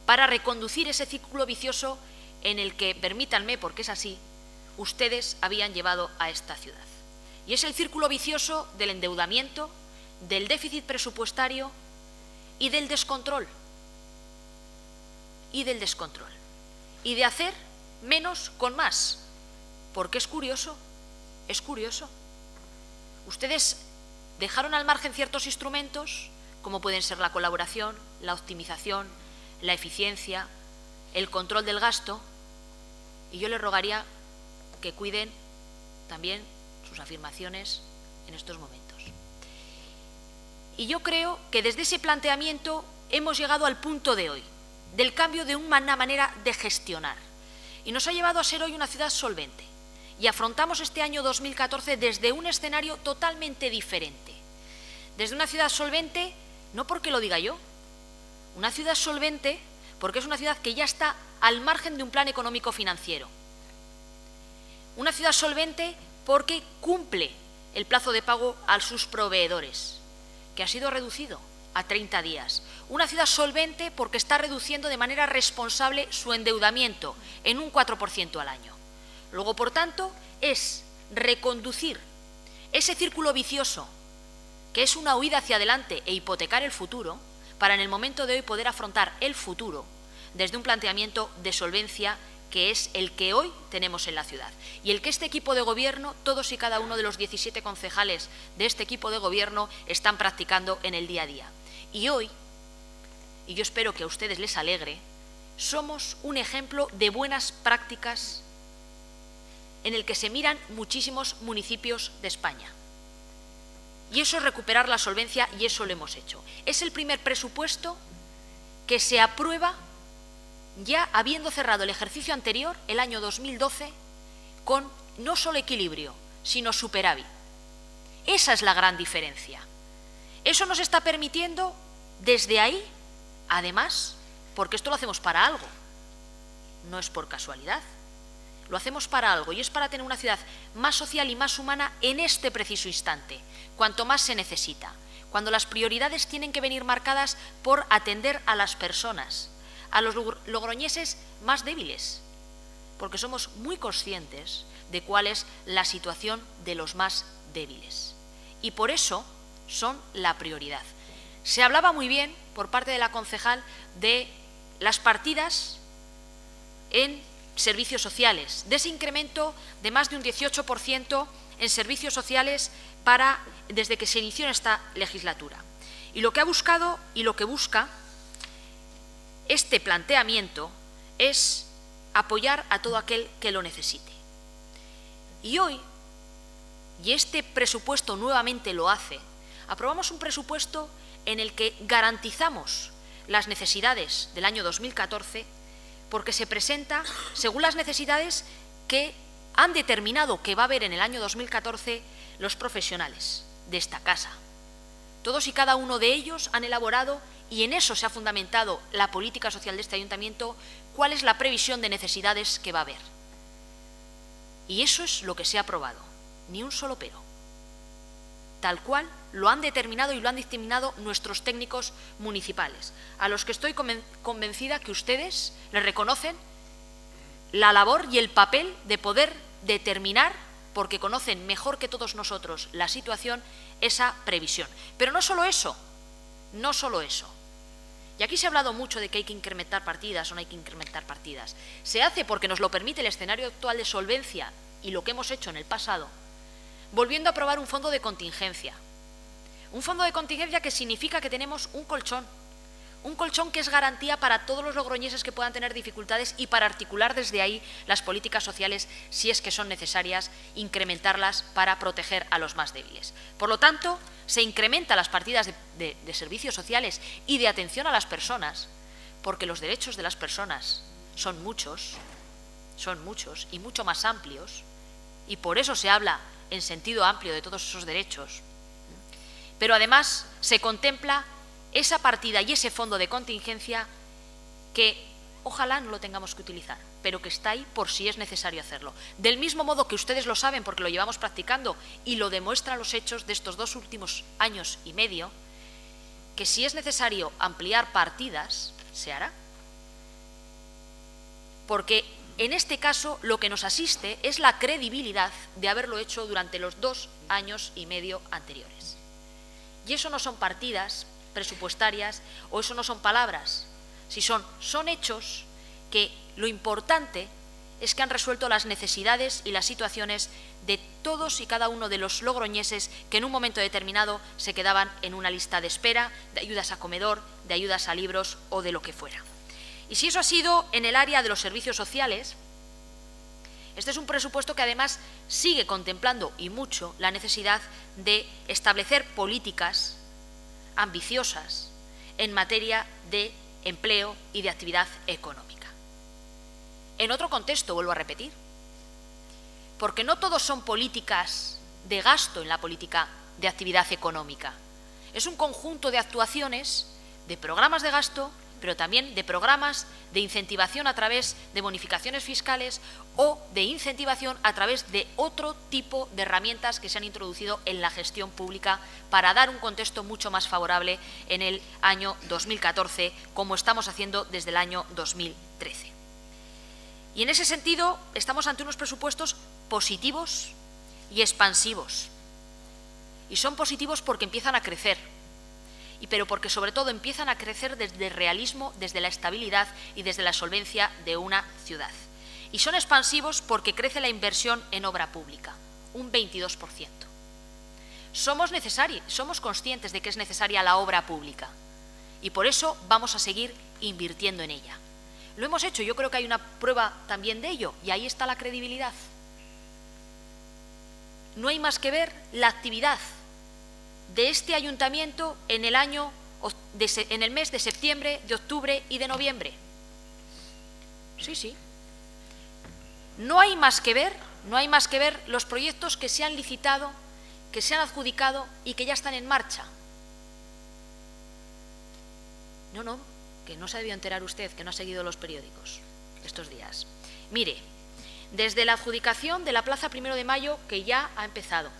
para reconducir ese círculo vicioso en el que, permítanme, porque es así, ustedes habían llevado a esta ciudad. Y es el círculo vicioso del endeudamiento, del déficit presupuestario y del descontrol. Y de hacer menos con más. Porque es curioso. Ustedes dejaron al margen ciertos instrumentos, como pueden ser la colaboración, la optimización, la eficiencia, el control del gasto, y yo les rogaría que cuiden también sus afirmaciones en estos momentos. Y yo creo que desde ese planteamiento hemos llegado al punto de hoy, del cambio de una manera de gestionar. Y nos ha llevado a ser hoy una ciudad solvente. Y afrontamos este año 2014 desde un escenario totalmente diferente. Desde una ciudad solvente, no porque lo diga yo, una ciudad solvente porque es una ciudad que ya está al margen de un plan económico financiero. Una ciudad solvente porque cumple el plazo de pago a sus proveedores, que ha sido reducido a 30 días. Una ciudad solvente porque está reduciendo de manera responsable su endeudamiento en un 4% al año. Luego, por tanto, es reconducir ese círculo vicioso, que es una huida hacia adelante e hipotecar el futuro, para en el momento de hoy poder afrontar el futuro desde un planteamiento de solvencia que es el que hoy tenemos en la ciudad y el que este equipo de gobierno, todos y cada uno de los 17 concejales de este equipo de gobierno están practicando en el día a día. Y hoy, y yo espero que a ustedes les alegre, somos un ejemplo de buenas prácticas en el que se miran muchísimos municipios de España. Y eso es recuperar la solvencia y eso lo hemos hecho. Es el primer presupuesto que se aprueba ya habiendo cerrado el ejercicio anterior, el año 2012, con no solo equilibrio, sino superávit. Esa es la gran diferencia. Eso nos está permitiendo, desde ahí, además, porque esto lo hacemos para algo, no es por casualidad, lo hacemos para algo y es para tener una ciudad más social y más humana en este preciso instante, cuanto más se necesita, cuando las prioridades tienen que venir marcadas por atender a las personas, a los logroñeses más débiles, porque somos muy conscientes de cuál es la situación de los más débiles. Y por eso son la prioridad. Se hablaba muy bien, por parte de la concejal, de las partidas en servicios sociales, de ese incremento de más de un 18% en servicios sociales desde que se inició esta legislatura. Y lo que ha buscado y lo que busca este planteamiento es apoyar a todo aquel que lo necesite. Y hoy, y este presupuesto nuevamente lo hace, aprobamos un presupuesto en el que garantizamos las necesidades del año 2014 porque se presenta según las necesidades que han determinado que va a haber en el año 2014 los profesionales de esta casa. Todos y cada uno de ellos han elaborado, y en eso se ha fundamentado la política social de este ayuntamiento, cuál es la previsión de necesidades que va a haber. Y eso es lo que se ha aprobado, ni un solo pero. Tal cual lo han determinado y lo han dictaminado nuestros técnicos municipales, a los que estoy convencida que ustedes les reconocen la labor y el papel de poder determinar, porque conocen mejor que todos nosotros la situación, esa previsión. Pero no solo eso, no solo eso. Y aquí se ha hablado mucho de que hay que incrementar partidas o no hay que incrementar partidas. Se hace porque nos lo permite el escenario actual de solvencia y lo que hemos hecho en el pasado, volviendo a aprobar un fondo de contingencia. Un fondo de contingencia que significa que tenemos un colchón que es garantía para todos los logroñeses que puedan tener dificultades y para articular desde ahí las políticas sociales, si es que son necesarias, incrementarlas para proteger a los más débiles. Por lo tanto, se incrementan las partidas de servicios sociales y de atención a las personas, porque los derechos de las personas son muchos y mucho más amplios, y por eso se habla en sentido amplio de todos esos derechos. Pero además se contempla esa partida y ese fondo de contingencia que ojalá no lo tengamos que utilizar, pero que está ahí por si es necesario hacerlo. Del mismo modo que ustedes lo saben porque lo llevamos practicando y lo demuestran los hechos de estos 2 últimos años y medio, que si es necesario ampliar partidas, se hará. Porque en este caso lo que nos asiste es la credibilidad de haberlo hecho durante los 2 años y medio anteriores. Y eso no son partidas presupuestarias o eso no son palabras, si son hechos que lo importante es que han resuelto las necesidades y las situaciones de todos y cada uno de los logroñeses que en un momento determinado se quedaban en una lista de espera, de ayudas a comedor, de ayudas a libros o de lo que fuera. Y si eso ha sido en el área de los servicios sociales, este es un presupuesto que además sigue contemplando y mucho la necesidad de establecer políticas ambiciosas en materia de empleo y de actividad económica. En otro contexto, vuelvo a repetir, porque no todos son políticas de gasto en la política de actividad económica. Es un conjunto de actuaciones, de programas de gasto, pero también de programas de incentivación a través de bonificaciones fiscales o de incentivación a través de otro tipo de herramientas que se han introducido en la gestión pública para dar un contexto mucho más favorable en el año 2014, como estamos haciendo desde el año 2013. Y en ese sentido estamos ante unos presupuestos positivos y expansivos. Y son positivos porque empiezan a crecer, pero porque sobre todo empiezan a crecer desde el realismo, desde la estabilidad y desde la solvencia de una ciudad. Y son expansivos porque crece la inversión en obra pública, un 22%. Somos conscientes de que es necesaria la obra pública y por eso vamos a seguir invirtiendo en ella. Lo hemos hecho, yo creo que hay una prueba también de ello y ahí está la credibilidad. No hay más que ver la actividad de este ayuntamiento en el mes de septiembre, de octubre y de noviembre. Sí. No hay más que ver los proyectos que se han licitado, que se han adjudicado y que ya están en marcha. No, que no se ha debido enterar usted, que no ha seguido los periódicos estos días. Mire, desde la adjudicación de la Plaza 1 de Mayo, que ya ha empezado,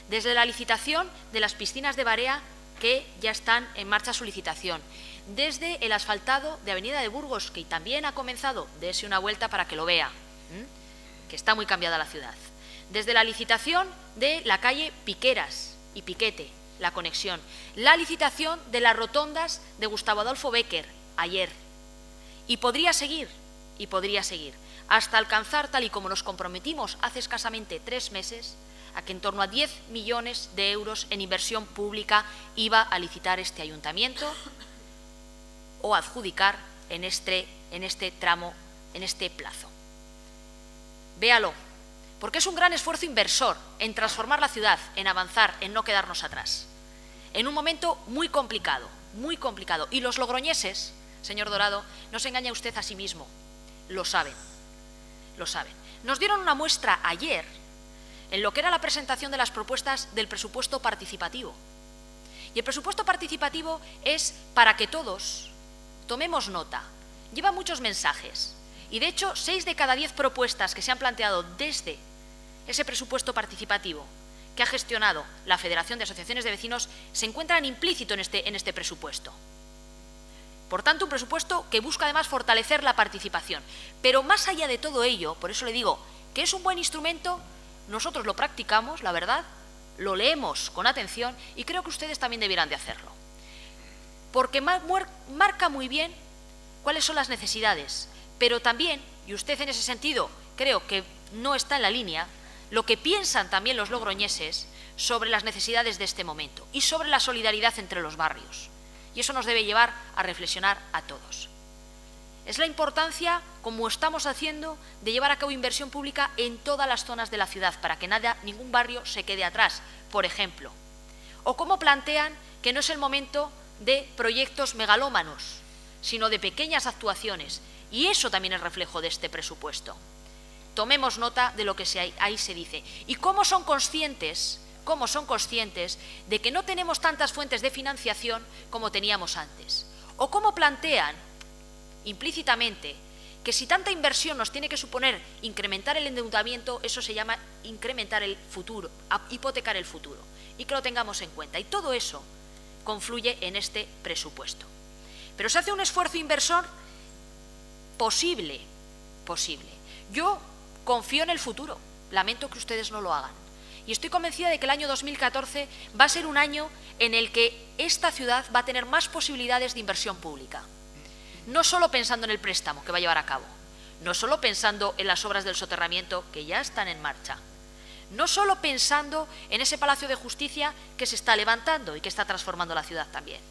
desde la licitación de las piscinas de Barea, que ya están en marcha su licitación, desde el asfaltado de Avenida de Burgos, que también ha comenzado, dése una vuelta para que lo vea, que está muy cambiada la ciudad, desde la licitación de la calle Piqueras y Piquete, la conexión, la licitación de las rotondas de Gustavo Adolfo Bécquer, ayer, y podría seguir, hasta alcanzar, tal y como nos comprometimos hace escasamente 3 meses, a que en torno a 10 millones de euros en inversión pública iba a licitar este ayuntamiento o adjudicar en este tramo, en este plazo. Véalo, porque es un gran esfuerzo inversor en transformar la ciudad, en avanzar, en no quedarnos atrás. En un momento muy complicado, muy complicado. Y los logroñeses, señor Dorado, no se engaña usted a sí mismo, lo saben, lo saben. Nos dieron una muestra ayer en lo que era la presentación de las propuestas del presupuesto participativo. Y el presupuesto participativo es para que todos tomemos nota. Lleva muchos mensajes y, de hecho, 6 de cada 10 propuestas que se han planteado desde ese presupuesto participativo que ha gestionado la Federación de Asociaciones de Vecinos se encuentran implícitos en este presupuesto. Por tanto, un presupuesto que busca además fortalecer la participación. Pero más allá de todo ello, por eso le digo que es un buen instrumento, nosotros lo practicamos, la verdad, lo leemos con atención y creo que ustedes también debieran de hacerlo. Porque marca muy bien cuáles son las necesidades, pero también, y usted en ese sentido creo que no está en la línea, lo que piensan también los logroñeses sobre las necesidades de este momento y sobre la solidaridad entre los barrios. Y eso nos debe llevar a reflexionar a todos. Es la importancia, como estamos haciendo, de llevar a cabo inversión pública en todas las zonas de la ciudad para que ningún barrio se quede atrás, por ejemplo. O cómo plantean que no es el momento de proyectos megalómanos, sino de pequeñas actuaciones. Y eso también es reflejo de este presupuesto. Tomemos nota de lo que ahí se dice. Y cómo son conscientes de que no tenemos tantas fuentes de financiación como teníamos antes. O cómo plantean implícitamente que si tanta inversión nos tiene que suponer incrementar el endeudamiento, eso se llama incrementar el futuro, hipotecar el futuro, y que lo tengamos en cuenta. Y todo eso confluye en este presupuesto. Pero se hace un esfuerzo inversor posible. Yo confío en el futuro, lamento que ustedes no lo hagan. Y estoy convencida de que el año 2014 va a ser un año en el que esta ciudad va a tener más posibilidades de inversión pública. No solo pensando en el préstamo que va a llevar a cabo, no solo pensando en las obras del soterramiento que ya están en marcha, no solo pensando en ese Palacio de Justicia que se está levantando y que está transformando la ciudad también.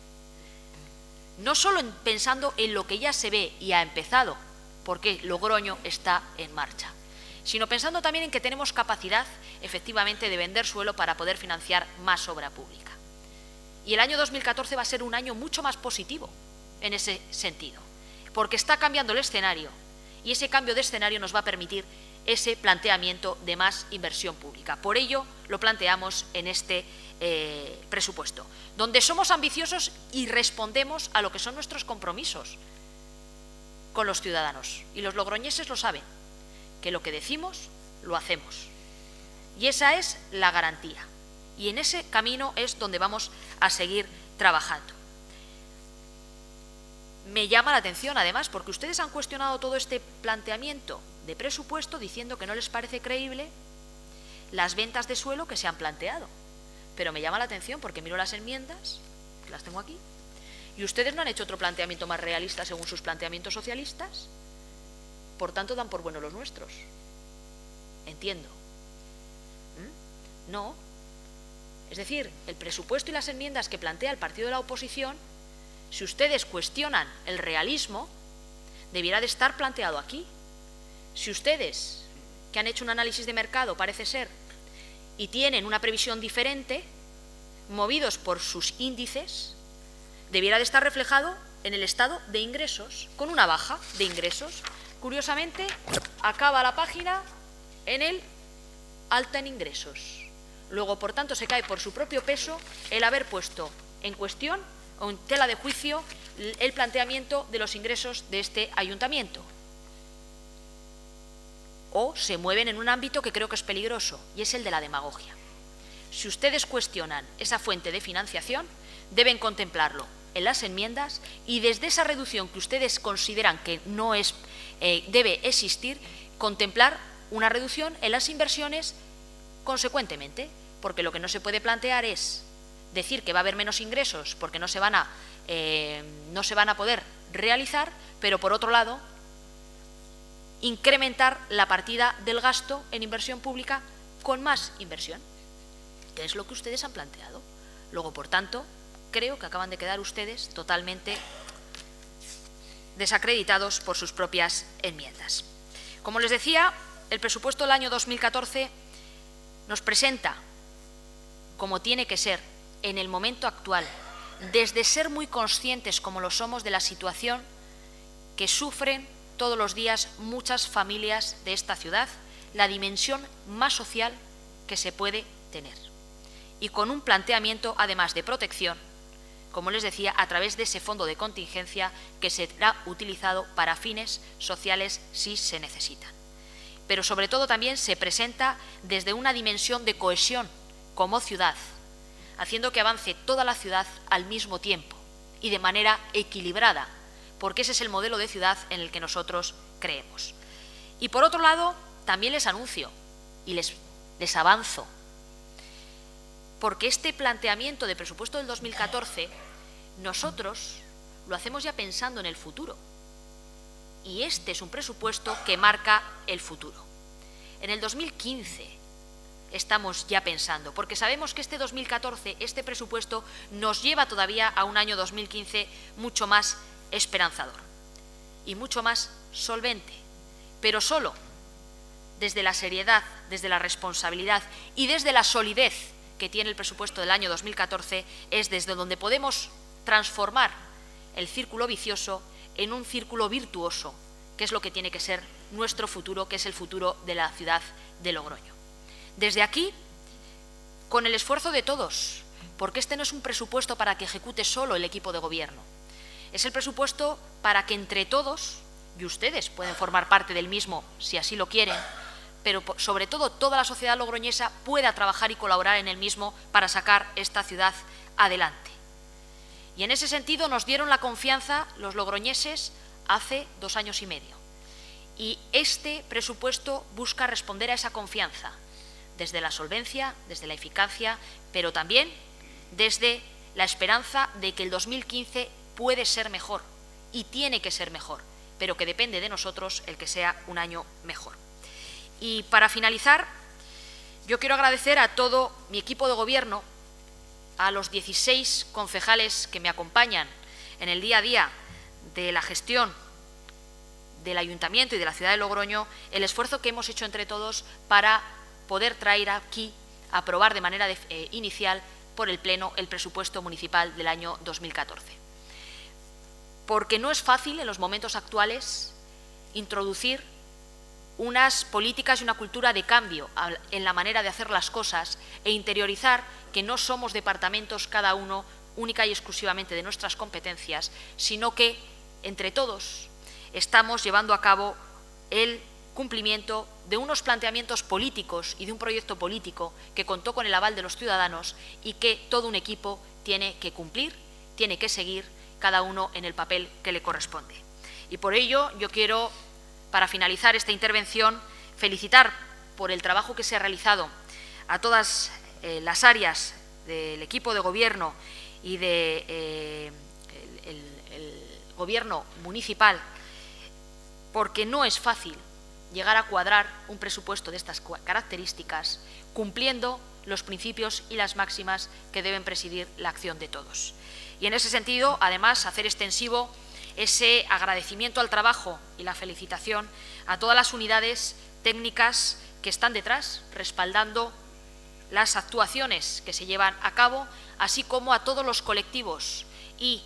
No solo pensando en lo que ya se ve y ha empezado, porque Logroño está en marcha, sino pensando también en que tenemos capacidad, efectivamente, de vender suelo para poder financiar más obra pública. Y el año 2014 va a ser un año mucho más positivo en ese sentido, porque está cambiando el escenario y ese cambio de escenario nos va a permitir ese planteamiento de más inversión pública. Por ello, lo planteamos en este presupuesto, donde somos ambiciosos y respondemos a lo que son nuestros compromisos con los ciudadanos. Y los logroñeses lo saben, que lo que decimos, lo hacemos. Y esa es la garantía. Y en ese camino es donde vamos a seguir trabajando. Me llama la atención, además, porque ustedes han cuestionado todo este planteamiento de presupuesto diciendo que no les parece creíble las ventas de suelo que se han planteado. Pero me llama la atención porque miro las enmiendas, que las tengo aquí, y ustedes no han hecho otro planteamiento más realista según sus planteamientos socialistas. Por tanto, dan por bueno los nuestros. Entiendo. No. Es decir, el presupuesto y las enmiendas que plantea el partido de la oposición, si ustedes cuestionan el realismo, debiera de estar planteado aquí. Si ustedes, que han hecho un análisis de mercado, parece ser, y tienen una previsión diferente, movidos por sus índices, debiera de estar reflejado en el estado de ingresos, con una baja de ingresos. Curiosamente, acaba la página en el alta en ingresos. Luego, por tanto, se cae por su propio peso el haber puesto en cuestión o en tela de juicio el planteamiento de los ingresos de este ayuntamiento. O se mueven en un ámbito que creo que es peligroso, y es el de la demagogia. Si ustedes cuestionan esa fuente de financiación, deben contemplarlo en las enmiendas y desde esa reducción que ustedes consideran que no es, debe existir, contemplar una reducción en las inversiones consecuentemente, porque lo que no se puede plantear es decir que va a haber menos ingresos porque no se van a poder realizar, pero por otro lado incrementar la partida del gasto en inversión pública con más inversión, que es lo que ustedes han planteado. Luego, por tanto, creo que acaban de quedar ustedes totalmente desacreditados por sus propias enmiendas. Como les decía, el presupuesto del año 2014 nos presenta, como tiene que ser, en el momento actual, desde ser muy conscientes, como lo somos, de la situación que sufren todos los días muchas familias de esta ciudad, la dimensión más social que se puede tener. Y con un planteamiento, además de protección, como les decía, a través de ese fondo de contingencia que será utilizado para fines sociales si se necesitan. Pero sobre todo también se presenta desde una dimensión de cohesión como ciudad, haciendo que avance toda la ciudad al mismo tiempo y de manera equilibrada, porque ese es el modelo de ciudad en el que nosotros creemos. Y por otro lado, también les anuncio y les avanzo, porque este planteamiento de presupuesto del 2014 nosotros lo hacemos ya pensando en el futuro. Y este es un presupuesto que marca el futuro. En el 2015 estamos ya pensando, porque sabemos que este 2014, este presupuesto, nos lleva todavía a un año 2015 mucho más esperanzador y mucho más solvente, pero solo desde la seriedad, desde la responsabilidad y desde la solidez que tiene el presupuesto del año 2014 es desde donde podemos transformar el círculo vicioso en un círculo virtuoso, que es lo que tiene que ser nuestro futuro, que es el futuro de la ciudad de Logroño. Desde aquí, con el esfuerzo de todos, porque este no es un presupuesto para que ejecute solo el equipo de gobierno, es el presupuesto para que entre todos, y ustedes pueden formar parte del mismo si así lo quieren, pero sobre todo toda la sociedad logroñesa pueda trabajar y colaborar en el mismo para sacar esta ciudad adelante. Y en ese sentido nos dieron la confianza los logroñeses hace 2 años y medio. Y este presupuesto busca responder a esa confianza, desde la solvencia, desde la eficacia, pero también desde la esperanza de que el 2015 puede ser mejor y tiene que ser mejor, pero que depende de nosotros el que sea un año mejor. Y para finalizar, yo quiero agradecer a todo mi equipo de gobierno, a los 16 concejales que me acompañan en el día a día de la gestión del Ayuntamiento y de la ciudad de Logroño, el esfuerzo que hemos hecho entre todos para poder traer aquí, a aprobar de manera inicial por el Pleno el presupuesto municipal del año 2014. Porque no es fácil en los momentos actuales introducir unas políticas y una cultura de cambio en la manera de hacer las cosas e interiorizar que no somos departamentos cada uno única y exclusivamente de nuestras competencias, sino que entre todos estamos llevando a cabo el cumplimiento de unos planteamientos políticos y de un proyecto político que contó con el aval de los ciudadanos y que todo un equipo tiene que cumplir, tiene que seguir, cada uno en el papel que le corresponde. Y por ello yo quiero, para finalizar esta intervención, felicitar por el trabajo que se ha realizado a todas las áreas del equipo de gobierno y del gobierno municipal, porque no es fácil llegar a cuadrar un presupuesto de estas características cumpliendo los principios y las máximas que deben presidir la acción de todos. Y en ese sentido, además, hacer extensivo ese agradecimiento al trabajo y la felicitación a todas las unidades técnicas que están detrás, respaldando las actuaciones que se llevan a cabo, así como a todos los colectivos y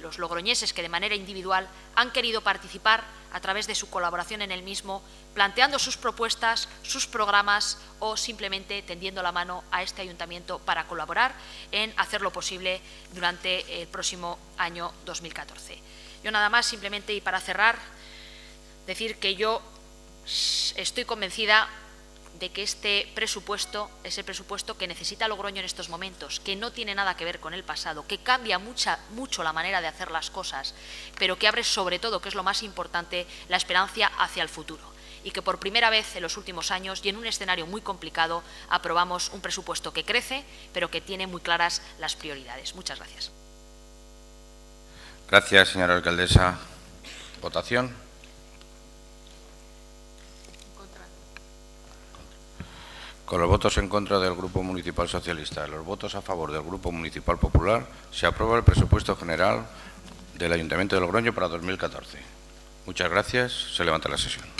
los logroñeses que de manera individual han querido participar a través de su colaboración en el mismo, planteando sus propuestas, sus programas o simplemente tendiendo la mano a este ayuntamiento para colaborar en hacer lo posible durante el próximo año 2014. Yo nada más, simplemente, y para cerrar, decir que yo estoy convencida de que este presupuesto es el presupuesto que necesita Logroño en estos momentos, que no tiene nada que ver con el pasado, que cambia mucho la manera de hacer las cosas, pero que abre sobre todo, que es lo más importante, la esperanza hacia el futuro. Y que por primera vez en los últimos años y en un escenario muy complicado aprobamos un presupuesto que crece, pero que tiene muy claras las prioridades. Muchas gracias. Gracias, señora alcaldesa. Votación. Con los votos en contra del Grupo Municipal Socialista y los votos a favor del Grupo Municipal Popular, se aprueba el presupuesto general del Ayuntamiento de Logroño para 2014. Muchas gracias. Se levanta la sesión.